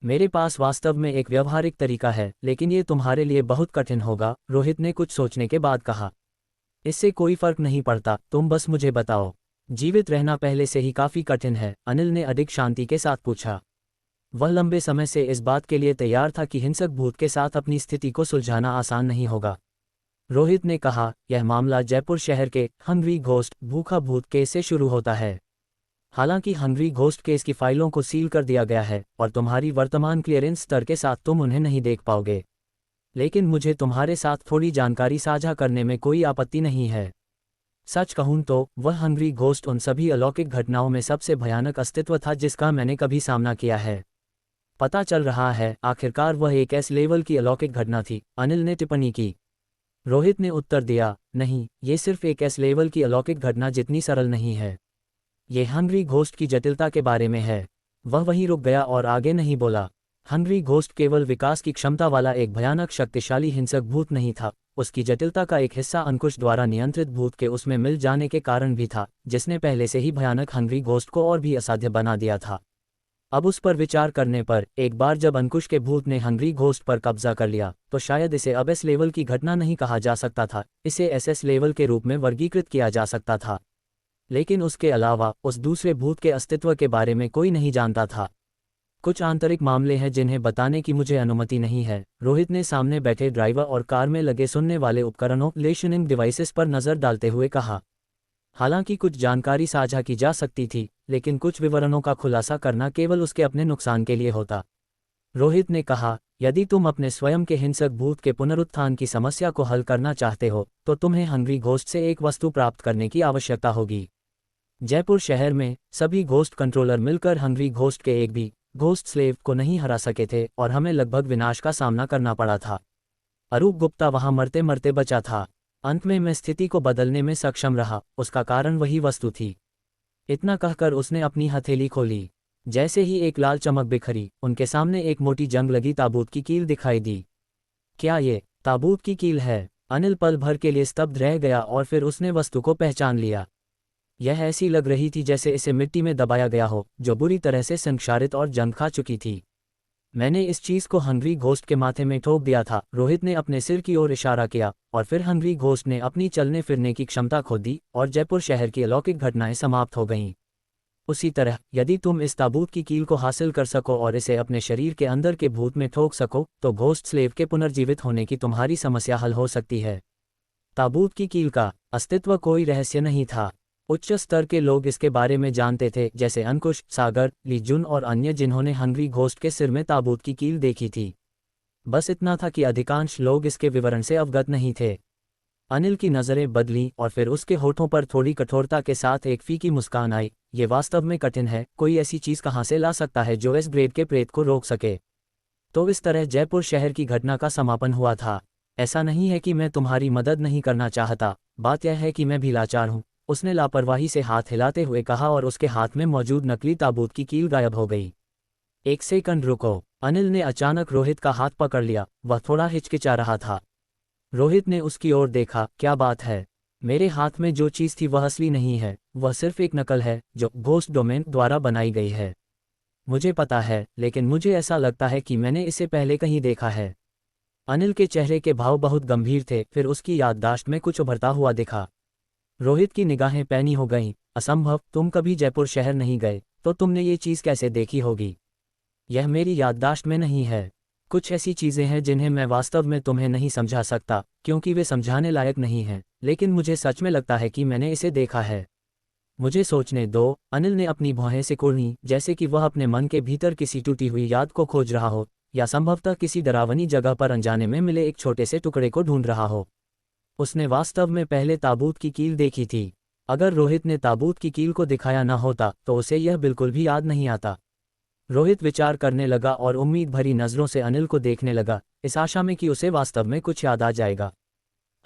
Speaker 1: मेरे पास वास्तव में एक व्यावहारिक तरीका है, लेकिन ये तुम्हारे लिए बहुत कठिन होगा, रोहित ने कुछ सोचने के बाद कहा। इससे कोई फर्क नहीं पड़ता, तुम बस मुझे बताओ। जीवित रहना पहले से ही काफी कठिन है, अनिल ने अधिक शांति के साथ पूछा। वह लंबे समय से इस बात के लिए तैयार था कि हिंसक भूत के साथ अपनी स्थिति को सुलझाना आसान नहीं होगा। रोहित ने कहा, यह मामला जयपुर शहर के हंग्री घोस्ट भूखा भूत केस से शुरू होता है। हालांकि हंग्री घोस्ट केस की फाइलों को सील कर दिया गया है और तुम्हारी वर्तमान क्लियरेंस स्तर के साथ तुम उन्हें नहीं देख पाओगे, लेकिन मुझे तुम्हारे साथ थोड़ी जानकारी साझा करने में कोई आपत्ति नहीं है। सच कहूं तो वह हंग्री घोस्ट उन सभी अलौकिक घटनाओं में सबसे भयानक अस्तित्व था जिसका मैंने कभी सामना किया है। पता चल रहा है आखिरकार वह एक एस लेवल की अलौकिक घटना थी, अनिल ने टिप्पणी की। रोहित ने उत्तर दिया, नहीं, ये सिर्फ एक एस लेवल की अलौकिक घटना जितनी सरल नहीं है। ये हंग्री घोस्ट की जटिलता के बारे में है। वह वहीं रुक गया और आगे नहीं बोला। हंग्री घोस्ट केवल विकास की क्षमता वाला एक भयानक शक्तिशाली हिंसक भूत नहीं था, उसकी जटिलता का एक हिस्सा अंकुश द्वारा नियंत्रित भूत के उसमें मिल जाने के कारण भी था, जिसने पहले से ही भयानक हंग्री घोस्ट को और भी असाध्य बना दिया था। अब उस पर विचार करने पर, एक बार जब अंकुश के भूत ने हंग्री घोस्ट पर कब्जा कर लिया, तो शायद इसे अब एस लेवल की घटना नहीं कहा जा सकता था, इसे एसएस लेवल के रूप में वर्गीकृत किया जा सकता था। लेकिन उसके अलावा उस दूसरे भूत के अस्तित्व के बारे में कोई नहीं जानता था। कुछ आंतरिक मामले हैं जिन्हें बताने की मुझे अनुमति नहीं है, रोहित ने सामने बैठे ड्राइवर और कार में लगे सुनने वाले उपकरणों लिसनिंग डिवाइसेस पर नजर डालते हुए कहा। हालांकि कुछ जानकारी साझा की जा सकती थी, लेकिन कुछ विवरणों का खुलासा करना केवल उसके अपने नुकसान के लिए होता। रोहित ने कहा, यदि तुम अपने स्वयं के हिंसक भूत के पुनरुत्थान की समस्या को हल करना चाहते हो, तो तुम्हें हंग्री घोस्ट से एक वस्तु प्राप्त करने की आवश्यकता होगी। जयपुर शहर में सभी घोस्ट कंट्रोलर मिलकर हंग्री घोस्ट के एक भी घोस्ट स्लेव को नहीं हरा सके थे और हमें लगभग विनाश का सामना करना पड़ा था। अरूप गुप्ता वहां मरते मरते बचा था। अंत में मैं स्थिति को बदलने में सक्षम रहा, उसका कारण वही वस्तु थी। इतना कहकर उसने अपनी हथेली खोली। जैसे ही एक लाल चमक बिखरी, उनके सामने एक मोटी जंग लगी ताबूत की कील दिखाई दी। क्या ये ताबूत की कील है? अनिल पल भर के लिए स्तब्ध रह गया और फिर उसने वस्तु को पहचान लिया। यह ऐसी लग रही थी जैसे इसे मिट्टी में दबाया गया हो, जो बुरी तरह से संक्षारित और जंग खा चुकी थी। मैंने इस चीज को हंग्री घोस्ट के माथे में ठोक दिया था, रोहित ने अपने सिर की ओर इशारा किया, और फिर हंग्री घोस्ट ने अपनी चलने फिरने की क्षमता खो दी और जयपुर शहर की अलौकिक घटनाएं समाप्त हो गईं। उसी तरह, यदि तुम इस ताबूत की कील को हासिल कर सको और इसे अपने शरीर के अंदर के भूत में ठोक सको, तो घोस्ट स्लेव के पुनर्जीवित होने की तुम्हारी समस्या हल हो सकती है। ताबूत की कील का अस्तित्व कोई रहस्य नहीं था। उच्च स्तर के लोग इसके बारे में जानते थे, जैसे अंकुश, सागर, ली जुन और अन्य जिन्होंने हंग्री घोस्ट के सिर में ताबूत की कील देखी थी। बस इतना था कि अधिकांश लोग इसके विवरण से अवगत नहीं थे। अनिल की नज़रें बदलीं और फिर उसके होठों पर थोड़ी कठोरता के साथ एक फीकी मुस्कान आई। ये वास्तव में कठिन है, कोई ऐसी चीज़ कहाँ से ला सकता है जो इस ग्रेड के प्रेत को रोक सके। तो इस तरह जयपुर शहर की घटना का समापन हुआ था। ऐसा नहीं है कि मैं तुम्हारी मदद नहीं करना चाहता, बात यह है कि मैं भी लाचार हूँ, उसने लापरवाही से हाथ हिलाते हुए कहा और उसके हाथ में मौजूद नकली ताबूत की कील गायब हो गई। एक सेकंड रुको, अनिल ने अचानक रोहित का हाथ पकड़ लिया, वह थोड़ा हिचकिचा रहा था। रोहित ने उसकी ओर देखा, क्या बात है? मेरे हाथ में जो चीज़ थी वह असली नहीं है, वह सिर्फ एक नकल है जो घोस्ट डोमेन द्वारा बनाई गई है। मुझे पता है, लेकिन मुझे ऐसा लगता है कि मैंने इसे पहले कहीं देखा है। अनिल के चेहरे के भाव बहुत गंभीर थे, फिर उसकी याददाश्त में कुछ उभरता हुआ दिखा। रोहित की निगाहें पैनी हो गईं। असंभव, तुम कभी जयपुर शहर नहीं गए, तो तुमने ये चीज़ कैसे देखी होगी? यह मेरी याददाश्त में नहीं है। कुछ ऐसी चीज़ें हैं जिन्हें मैं वास्तव में तुम्हें नहीं समझा सकता, क्योंकि वे समझाने लायक नहीं हैं, लेकिन मुझे सच में लगता है कि मैंने इसे देखा है। मुझे सोचने दो, अनिल ने अपनी भौहें सिकुड़ी, जैसे कि वह अपने मन के भीतर किसी टूटी हुई याद को खोज रहा हो, या संभवतः किसी डरावनी जगह पर अनजाने में मिले एक छोटे से टुकड़े को ढूंढ रहा हो। उसने वास्तव में पहले ताबूत की कील देखी थी। अगर रोहित ने ताबूत की कील को दिखाया न होता तो उसे यह बिल्कुल भी याद नहीं आता। रोहित विचार करने लगा और उम्मीद भरी नज़रों से अनिल को देखने लगा, इस आशा में कि उसे वास्तव में कुछ याद आ जाएगा।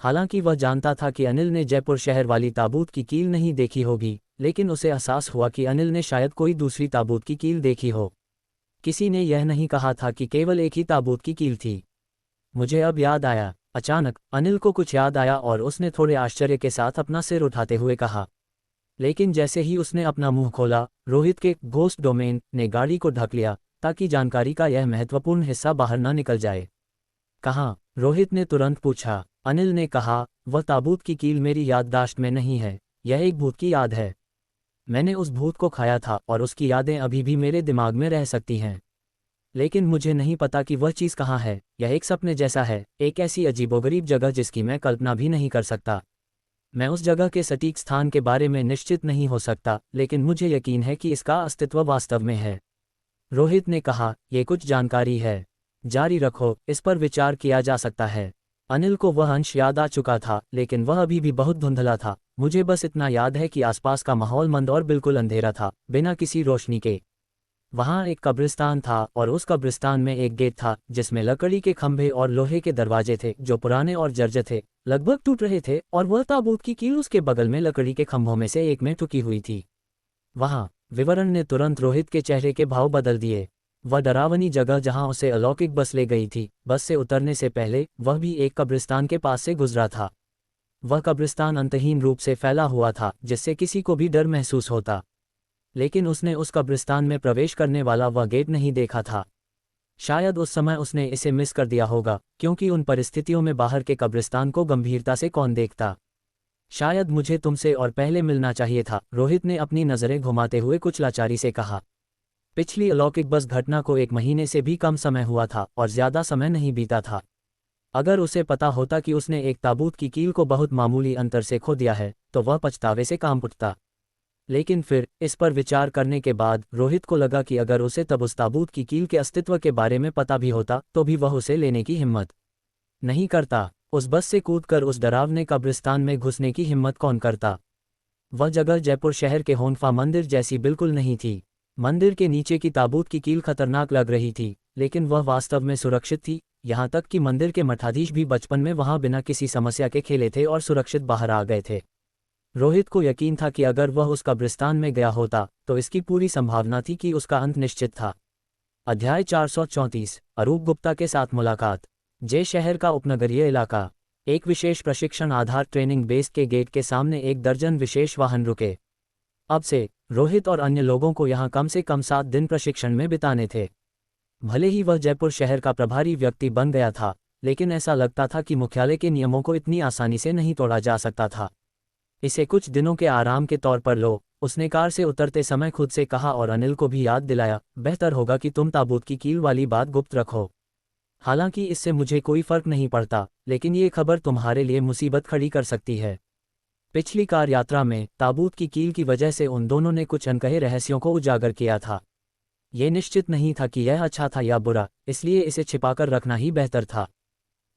Speaker 1: हालांकि वह जानता था कि अनिल ने जयपुर शहर वाली ताबूत की कील नहीं देखी होगी, लेकिन उसे एहसास हुआ कि अनिल ने शायद कोई दूसरी ताबूत की कील देखी हो। किसी ने यह नहीं कहा था कि केवल एक ही ताबूत की कील थी। मुझे अब याद आया। अचानक अनिल को कुछ याद आया और उसने थोड़े आश्चर्य के साथ अपना सिर उठाते हुए कहा। लेकिन जैसे ही उसने अपना मुंह खोला, रोहित के घोस्ट डोमेन ने गाड़ी को ढक लिया, ताकि जानकारी का यह महत्वपूर्ण हिस्सा बाहर न निकल जाए। कहाँ? रोहित ने तुरंत पूछा। अनिल ने कहा, वह ताबूत की कील मेरी याददाश्त में नहीं है, यह एक भूत की याद है। मैंने उस भूत को खाया था और उसकी यादें अभी भी मेरे दिमाग में रह सकती हैं। लेकिन मुझे नहीं पता कि वह चीज़ कहाँ है। यह एक सपने जैसा है, एक ऐसी अजीबोगरीब जगह जिसकी मैं कल्पना भी नहीं कर सकता। मैं उस जगह के सटीक स्थान के बारे में निश्चित नहीं हो सकता, लेकिन मुझे यकीन है कि इसका अस्तित्व वास्तव में है। रोहित ने कहा, ये कुछ जानकारी है। जारी रखो, इस पर विचार किया जा सकता है। अनिल को वह अंश याद आ चुका था, लेकिन वह अभी भी बहुत धुंधला था। मुझे बस इतना याद है कि आसपास का माहौल मंद और बिल्कुल अंधेरा था, बिना किसी रोशनी के। वहाँ एक कब्रिस्तान था और उस कब्रिस्तान में एक गेट था जिसमें लकड़ी के खंभे और लोहे के दरवाजे थे जो पुराने और जर्जर थे, लगभग टूट रहे थे, और वह ताबूत की कील उसके बगल में लकड़ी के खंभों में से एक में ठुकी हुई थी। वहाँ विवरण ने तुरंत रोहित के चेहरे के भाव बदल दिए। वह डरावनी जगह जहाँ उसे अलौकिक बस ले गई थी, बस से उतरने से पहले वह भी एक कब्रिस्तान के पास से गुजरा था। वह कब्रिस्तान अंतहीन रूप से फैला हुआ था, जिससे किसी को भी डर महसूस होता। लेकिन उसने उस कब्रिस्तान में प्रवेश करने वाला वह गेट नहीं देखा था। शायद उस समय उसने इसे मिस कर दिया होगा, क्योंकि उन परिस्थितियों में बाहर के कब्रिस्तान को गंभीरता से कौन देखता। शायद मुझे तुमसे और पहले मिलना चाहिए था, रोहित ने अपनी नज़रें घुमाते हुए कुछ लाचारी से कहा। पिछली अलौकिक बस घटना को 1 महीने से भी कम समय हुआ था और ज़्यादा समय नहीं बीता था। अगर उसे पता होता कि उसने एक ताबूत की कील को बहुत मामूली अंतर से खो दिया है, तो वह पछतावे से काम उठता। लेकिन फिर इस पर विचार करने के बाद रोहित को लगा कि अगर उसे तब उस ताबूत की कील के अस्तित्व के बारे में पता भी होता तो भी वह उसे लेने की हिम्मत नहीं करता। उस बस से कूदकर उस डरावने कब्रिस्तान में घुसने की हिम्मत कौन करता। वह जगह जयपुर शहर के होन्फा मंदिर जैसी बिल्कुल नहीं थी। मंदिर के नीचे की ताबूत की कील खतरनाक लग रही थी, लेकिन वह वास्तव में सुरक्षित थी। यहाँ तक कि मंदिर के मठाधीश भी बचपन में वहाँ बिना किसी समस्या के खेले थे और सुरक्षित बाहर आ गए थे। रोहित को यकीन था कि अगर वह उस कब्रिस्तान में गया होता तो इसकी पूरी संभावना थी कि उसका अंत निश्चित था। अध्याय 434, अरूप गुप्ता के साथ मुलाकात। जय शहर का उपनगरीय इलाका। एक विशेष प्रशिक्षण आधार ट्रेनिंग बेस के गेट के सामने 1 दर्जन विशेष वाहन रुके। अब से रोहित और अन्य लोगों को यहाँ कम से कम 7 दिन प्रशिक्षण में बिताने थे। भले ही वह जयपुर शहर का प्रभारी व्यक्ति बन गया था, लेकिन ऐसा लगता था कि मुख्यालय के नियमों को इतनी आसानी से नहीं तोड़ा जा सकता था। इसे कुछ दिनों के आराम के तौर पर लो, उसने कार से उतरते समय खुद से कहा और अनिल को भी याद दिलाया। बेहतर होगा कि तुम ताबूत की कील वाली बात गुप्त रखो। हालांकि इससे मुझे कोई फर्क नहीं पड़ता, लेकिन ये खबर तुम्हारे लिए मुसीबत खड़ी कर सकती है। पिछली कार यात्रा में ताबूत की कील की वजह से उन दोनों ने कुछ अनकहे रहस्यों को उजागर किया था। ये निश्चित नहीं था कि यह अच्छा था या बुरा, इसलिए इसे छिपाकर रखना ही बेहतर था।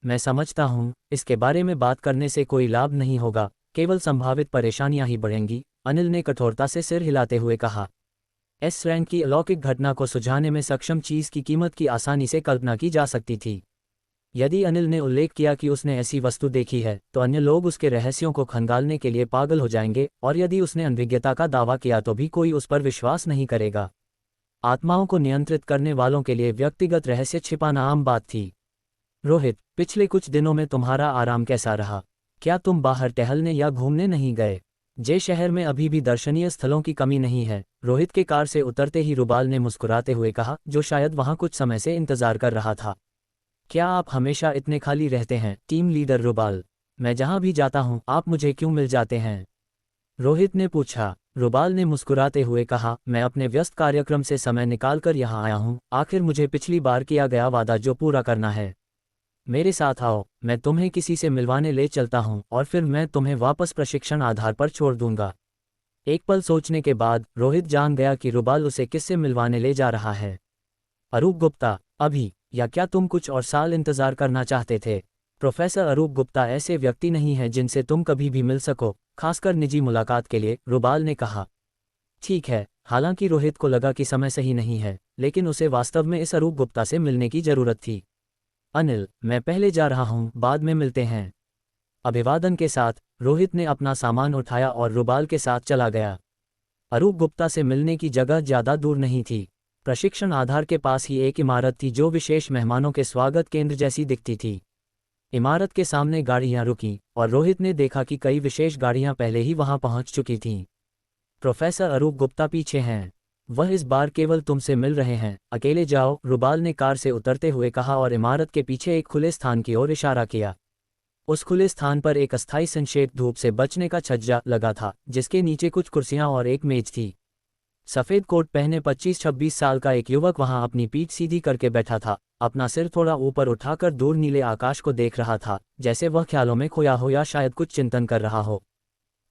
Speaker 1: मैं समझता हूँ, इसके बारे में बात करने से कोई लाभ नहीं होगा, केवल संभावित परेशानियां ही बढ़ेंगी, अनिल ने कठोरता से सिर हिलाते हुए कहा। एस रैंक की अलौकिक घटना को सुझाने में सक्षम चीज़ की कीमत की आसानी से कल्पना की जा सकती थी। यदि अनिल ने उल्लेख किया कि उसने ऐसी वस्तु देखी है, तो अन्य लोग उसके रहस्यों को खंगालने के लिए पागल हो जाएंगे, और यदि उसने अनभिज्ञता का दावा किया तो भी कोई उस पर विश्वास नहीं करेगा। आत्माओं को नियंत्रित करने वालों के लिए व्यक्तिगत रहस्य छिपाना आम बात थी। रोहित, पिछले कुछ दिनों में तुम्हारा आराम कैसा रहा? क्या तुम बाहर टहलने या घूमने नहीं गए? जे शहर में अभी भी दर्शनीय स्थलों की कमी नहीं है, रोहित के कार से उतरते ही रुबाल ने मुस्कुराते हुए कहा, जो शायद वहां कुछ समय से इंतजार कर रहा था। क्या आप हमेशा इतने खाली रहते हैं, टीम लीडर रुबाल? मैं जहां भी जाता हूं, आप मुझे क्यों मिल जाते हैं? रोहित ने पूछा। रुबाल ने मुस्कुराते हुए कहा, मैं अपने व्यस्त कार्यक्रम से समय निकालकर यहाँ आया हूँ। आखिर मुझे पिछली बार किया गया वादा जो पूरा करना है। मेरे साथ आओ, मैं तुम्हें किसी से मिलवाने ले चलता हूँ और फिर मैं तुम्हें वापस प्रशिक्षण आधार पर छोड़ दूंगा। एक पल सोचने के बाद रोहित जान गया कि रुबाल उसे किससे मिलवाने ले जा रहा है। अरूप गुप्ता, अभी, या क्या तुम कुछ और साल इंतजार करना चाहते थे? प्रोफेसर अरूप गुप्ता ऐसे व्यक्ति नहीं है जिनसे तुम कभी भी मिल सको, खासकर निजी मुलाकात के लिए, रुबाल ने कहा। ठीक है। हालांकि रोहित को लगा कि समय सही नहीं है, लेकिन उसे वास्तव में इस अरूप गुप्ता से मिलने की जरूरत थी। अनिल, मैं पहले जा रहा हूँ, बाद में मिलते हैं। अभिवादन के साथ रोहित ने अपना सामान उठाया और रुबाल के साथ चला गया। अरूप गुप्ता से मिलने की जगह ज़्यादा दूर नहीं थी। प्रशिक्षण आधार के पास ही एक इमारत थी जो विशेष मेहमानों के स्वागत केंद्र जैसी दिखती थी। इमारत के सामने गाड़ियां रुकीं और रोहित ने देखा कि कई विशेष गाड़ियां पहले ही वहां पहुंच चुकी थीं। प्रोफेसर अरूप गुप्ता पीछे हैं। वह इस बार केवल तुमसे मिल रहे हैं, अकेले जाओ, रुबाल ने कार से उतरते हुए कहा और इमारत के पीछे एक खुले स्थान की ओर इशारा किया। उस खुले स्थान पर एक अस्थायी संक्षेप धूप से बचने का छज्जा लगा था, जिसके नीचे कुछ कुर्सियां और एक मेज थी। सफ़ेद कोट पहने 25-26 साल का एक युवक वहां अपनी पीठ सीधी करके बैठा था, अपना सिर थोड़ा ऊपर उठाकर दूर नीले आकाश को देख रहा था, जैसे वह ख्यालों में खोया हो या शायद कुछ चिंतन कर रहा हो।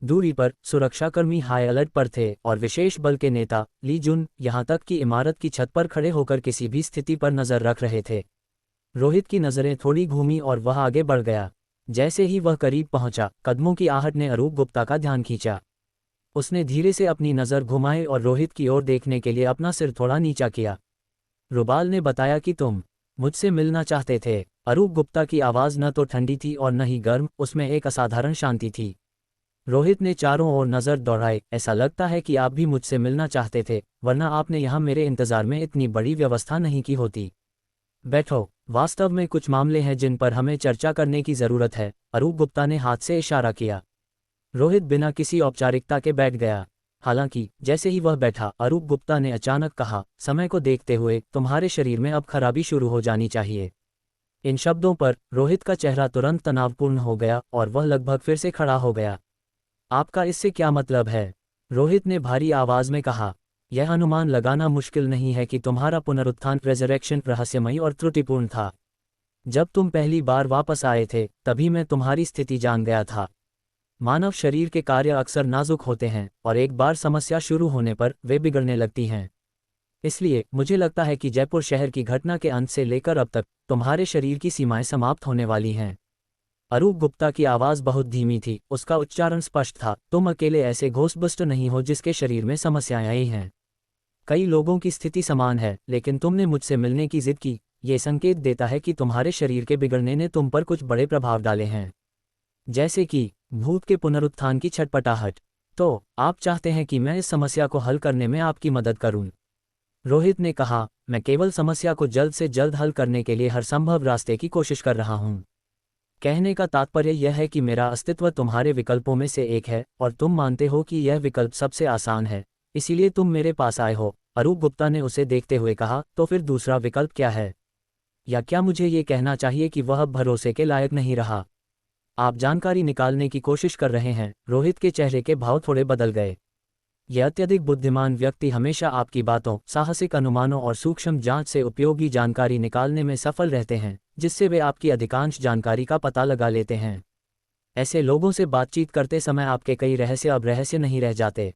Speaker 1: दूरी पर सुरक्षाकर्मी हाई अलर्ट पर थे और विशेष बल के नेता ली जुन यहां तक कि इमारत की छत पर खड़े होकर किसी भी स्थिति पर नजर रख रहे थे। रोहित की नज़रें थोड़ी घूमी और वह आगे बढ़ गया। जैसे ही वह करीब पहुंचा, कदमों की आहट ने अरूप गुप्ता का ध्यान खींचा। उसने धीरे से अपनी नज़र घुमाई और रोहित की ओर देखने के लिए अपना सिर थोड़ा नीचा किया। रुबाल ने बताया कि तुम मुझसे मिलना चाहते थे। अरूप गुप्ता की आवाज़ न तो ठंडी थी और न ही गर्म, उसमें एक असाधारण शांति थी। रोहित ने चारों ओर नज़र दौड़ाई। ऐसा लगता है कि आप भी मुझसे मिलना चाहते थे, वरना आपने यहाँ मेरे इंतज़ार में इतनी बड़ी व्यवस्था नहीं की होती। बैठो, वास्तव में कुछ मामले हैं जिन पर हमें चर्चा करने की ज़रूरत है, अरूप गुप्ता ने हाथ से इशारा किया। रोहित बिना किसी औपचारिकता के बैठ गया। हालांकि जैसे ही वह बैठा, अरूप गुप्ता ने अचानक कहा, समय को देखते हुए तुम्हारे शरीर में अब खराबी शुरू हो जानी चाहिए। इन शब्दों पर रोहित का चेहरा तुरंत तनावपूर्ण हो गया और वह लगभग फिर से खड़ा हो गया। आपका इससे क्या मतलब है? रोहित ने भारी आवाज में कहा। यह अनुमान लगाना मुश्किल नहीं है कि तुम्हारा पुनरुत्थान रेजरेक्शन रहस्यमयी और त्रुटिपूर्ण था। जब तुम पहली बार वापस आए थे, तभी मैं तुम्हारी स्थिति जान गया था। मानव शरीर के कार्य अक्सर नाजुक होते हैं और एक बार समस्या शुरू होने पर वे बिगड़ने लगती हैं। इसलिए मुझे लगता है कि जयपुर शहर की घटना के अंत से लेकर अब तक तुम्हारे शरीर की सीमाएं समाप्त होने वाली हैं। अरूप गुप्ता की आवाज़ बहुत धीमी थी, उसका उच्चारण स्पष्ट था। तुम अकेले ऐसे घोस्टबस्टर नहीं हो जिसके शरीर में समस्याएं आई हैं। कई लोगों की स्थिति समान है, लेकिन तुमने मुझसे मिलने की जिद की। ये संकेत देता है कि तुम्हारे शरीर के बिगड़ने ने तुम पर कुछ बड़े प्रभाव डाले हैं, जैसे कि भूत के पुनरुत्थान की छटपटाहट। तो आप चाहते हैं कि मैं इस समस्या को हल करने में आपकी मदद करूं? रोहित ने कहा, मैं केवल समस्या को जल्द से जल्द हल करने के लिए हर संभव रास्ते की कोशिश कर रहा हूं। कहने का तात्पर्य यह है कि मेरा अस्तित्व तुम्हारे विकल्पों में से एक है और तुम मानते हो कि यह विकल्प सबसे आसान है, इसीलिए तुम मेरे पास आए हो। अरूप गुप्ता ने उसे देखते हुए कहा, तो फिर दूसरा विकल्प क्या है? या क्या मुझे ये कहना चाहिए कि वह अब भरोसे के लायक नहीं रहा? आप जानकारी निकालने की कोशिश कर रहे हैं। रोहित के चेहरे के भाव थोड़े बदल गए। यह अत्यधिक बुद्धिमान व्यक्ति हमेशा आपकी बातों, साहसिक अनुमानों और सूक्ष्म जांच से उपयोगी जानकारी निकालने में सफल रहते हैं, जिससे वे आपकी अधिकांश जानकारी का पता लगा लेते हैं। ऐसे लोगों से बातचीत करते समय आपके कई रहस्य अब रहस्य नहीं रह जाते।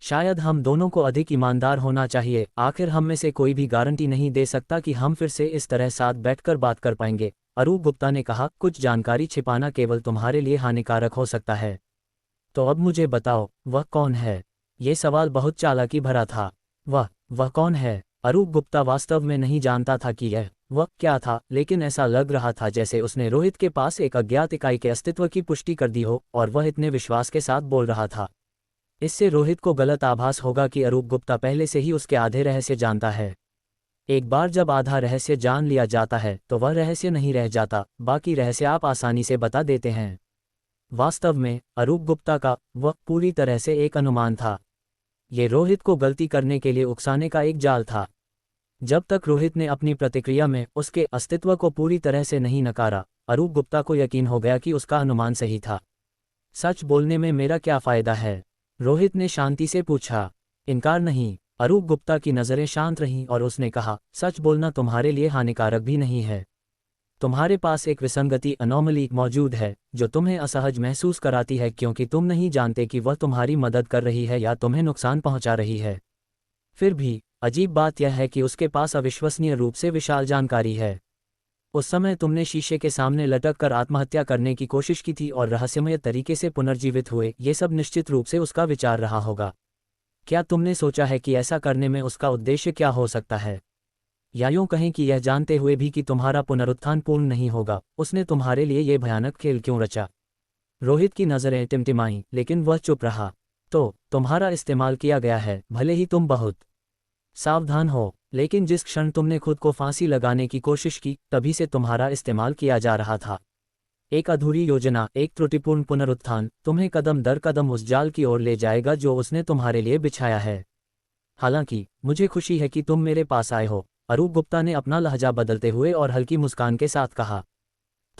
Speaker 1: शायद हम दोनों को अधिक ईमानदार होना चाहिए। आखिर हम में से कोई भी गारंटी नहीं दे सकता कि हम फिर से इस तरह साथ बैठकर बात कर पाएंगे। अरूप गुप्ता ने कहा, कुछ जानकारी छिपाना केवल तुम्हारे लिए हानिकारक हो सकता है। तो अब मुझे बताओ, वह कौन है? ये सवाल बहुत चालाकी भरा था। वह कौन है? अरूप गुप्ता वास्तव में नहीं जानता था कि वह क्या था, लेकिन ऐसा लग रहा था जैसे उसने रोहित के पास एक अज्ञात इकाई के अस्तित्व की पुष्टि कर दी हो और वह इतने विश्वास के साथ बोल रहा था। इससे रोहित को गलत आभास होगा कि अरूप गुप्ता पहले से ही उसके आधे रहस्य जानता है। एक बार जब आधा रहस्य जान लिया जाता है तो वह रहस्य नहीं रह जाता, बाकी रहस्य आप आसानी से बता देते हैं। वास्तव में अरूप गुप्ता का वह पूरी तरह से एक अनुमान था। ये रोहित को गलती करने के लिए उकसाने का एक जाल था। जब तक रोहित ने अपनी प्रतिक्रिया में उसके अस्तित्व को पूरी तरह से नहीं नकारा, अरूप गुप्ता को यकीन हो गया कि उसका अनुमान सही था। सच बोलने में मेरा क्या फ़ायदा है? रोहित ने शांति से पूछा। इनकार नहीं। अरूप गुप्ता की नज़रें शांत रहीं और उसने कहा, सच बोलना तुम्हारे लिए हानिकारक भी नहीं है। तुम्हारे पास एक विसंगति अनोमली मौजूद है जो तुम्हें असहज महसूस कराती है, क्योंकि तुम नहीं जानते कि वह तुम्हारी मदद कर रही है या तुम्हें नुकसान पहुंचा रही है। फिर भी अजीब बात यह है कि उसके पास अविश्वसनीय रूप से विशाल जानकारी है। उस समय तुमने शीशे के सामने लटक कर आत्महत्या करने की कोशिश की थी और रहस्यमय तरीके से पुनर्जीवित हुए। ये सब निश्चित रूप से उसका विचार रहा होगा। क्या तुमने सोचा है कि ऐसा करने में उसका उद्देश्य क्या हो सकता है? या यूं कहें कि यह जानते हुए भी कि तुम्हारा पुनरुत्थान पूर्ण नहीं होगा, उसने तुम्हारे लिए ये भयानक खेल क्यों रचा? रोहित की नज़रें टिमटिमाईं, लेकिन वह चुप रहा। तो तुम्हारा इस्तेमाल किया गया है, भले ही तुम बहुत सावधान हो, लेकिन जिस क्षण तुमने खुद को फांसी लगाने की कोशिश की, तभी से तुम्हारा इस्तेमाल किया जा रहा था। एक अधूरी योजना, एक त्रुटिपूर्ण पुनरुत्थान तुम्हें कदम दर कदम उस जाल की ओर ले जाएगा जो उसने तुम्हारे लिए बिछाया है। हालांकि मुझे खुशी है कि तुम मेरे पास आए हो, अरूप गुप्ता ने अपना लहजा बदलते हुए और हल्की मुस्कान के साथ कहा।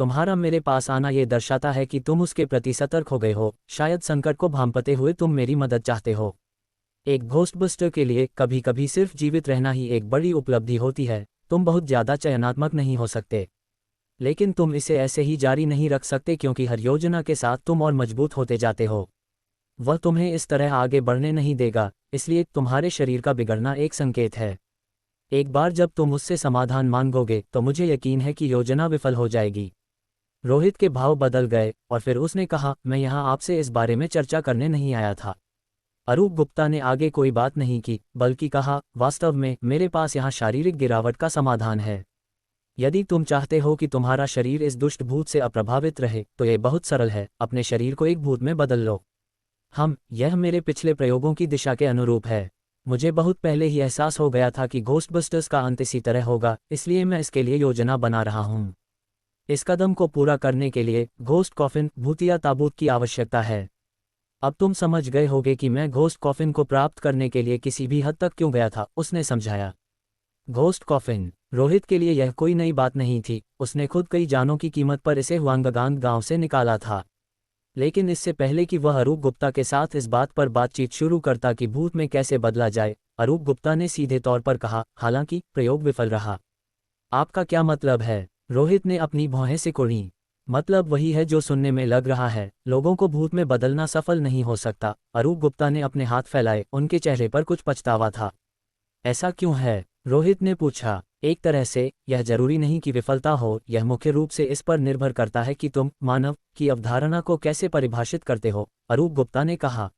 Speaker 1: तुम्हारा मेरे पास आना ये दर्शाता है कि तुम उसके प्रति सतर्क हो गए हो, शायद संकट को भांपते हुए तुम मेरी मदद चाहते हो। एक घोस्टबस्टर के लिए कभी कभी सिर्फ जीवित रहना ही एक बड़ी उपलब्धि होती है। तुम बहुत ज़्यादा चयनात्मक नहीं हो सकते, लेकिन तुम इसे ऐसे ही जारी नहीं रख सकते क्योंकि हर योजना के साथ तुम और मजबूत होते जाते हो। वह तुम्हें इस तरह आगे बढ़ने नहीं देगा, इसलिए तुम्हारे शरीर का बिगड़ना एक संकेत है। एक बार जब तुम उससे समाधान मांगोगे तो मुझे यकीन है कि योजना विफल हो जाएगी। रोहित के भाव बदल गए और फिर उसने कहा, मैं यहाँ आपसे इस बारे में चर्चा करने नहीं आया था। अरूप गुप्ता ने आगे कोई बात नहीं की, बल्कि कहा, वास्तव में मेरे पास यहाँ शारीरिक गिरावट का समाधान है। यदि तुम चाहते हो कि तुम्हारा शरीर इस दुष्ट भूत से अप्रभावित रहे तो यह बहुत सरल है, अपने शरीर को एक भूत में बदल लो। यह मेरे पिछले प्रयोगों की दिशा के अनुरूप है। मुझे बहुत पहले ही एहसास हो गया था कि घोस्टबस्टर्स का अंत इसी तरह होगा, इसलिए मैं इसके लिए योजना बना रहा हूँ। इस कदम को पूरा करने के लिए घोस्ट कॉफिन, भूतिया ताबूत की आवश्यकता है। अब तुम समझ गए होगे कि मैं घोस्ट कॉफिन को प्राप्त करने के लिए किसी भी हद तक क्यों गया था, उसने समझाया। घोस्ट कॉफिन रोहित के लिए यह कोई नई बात नहीं थी, उसने खुद कई जानों की कीमत पर इसे हुआंगगांग गांव से निकाला था। लेकिन इससे पहले कि वह अरूप गुप्ता के साथ इस बात पर बातचीत शुरू करता कि भूत में कैसे बदला जाए, अरूप गुप्ता ने सीधे तौर पर कहा, हालांकि प्रयोग विफल रहा। आपका क्या मतलब है? रोहित ने अपनी भौहें सिकुड़ी। मतलब वही है जो सुनने में लग रहा है, लोगों को भूत में बदलना सफल नहीं हो सकता। अरूप गुप्ता ने अपने हाथ फैलाए, उनके चेहरे पर कुछ पछतावा था। ऐसा क्यों है? रोहित ने पूछा। एक तरह से यह जरूरी नहीं कि विफलता हो, यह मुख्य रूप से इस पर निर्भर करता है कि तुम मानव की अवधारणा को कैसे परिभाषित करते हो, अरूप गुप्ता ने कहा।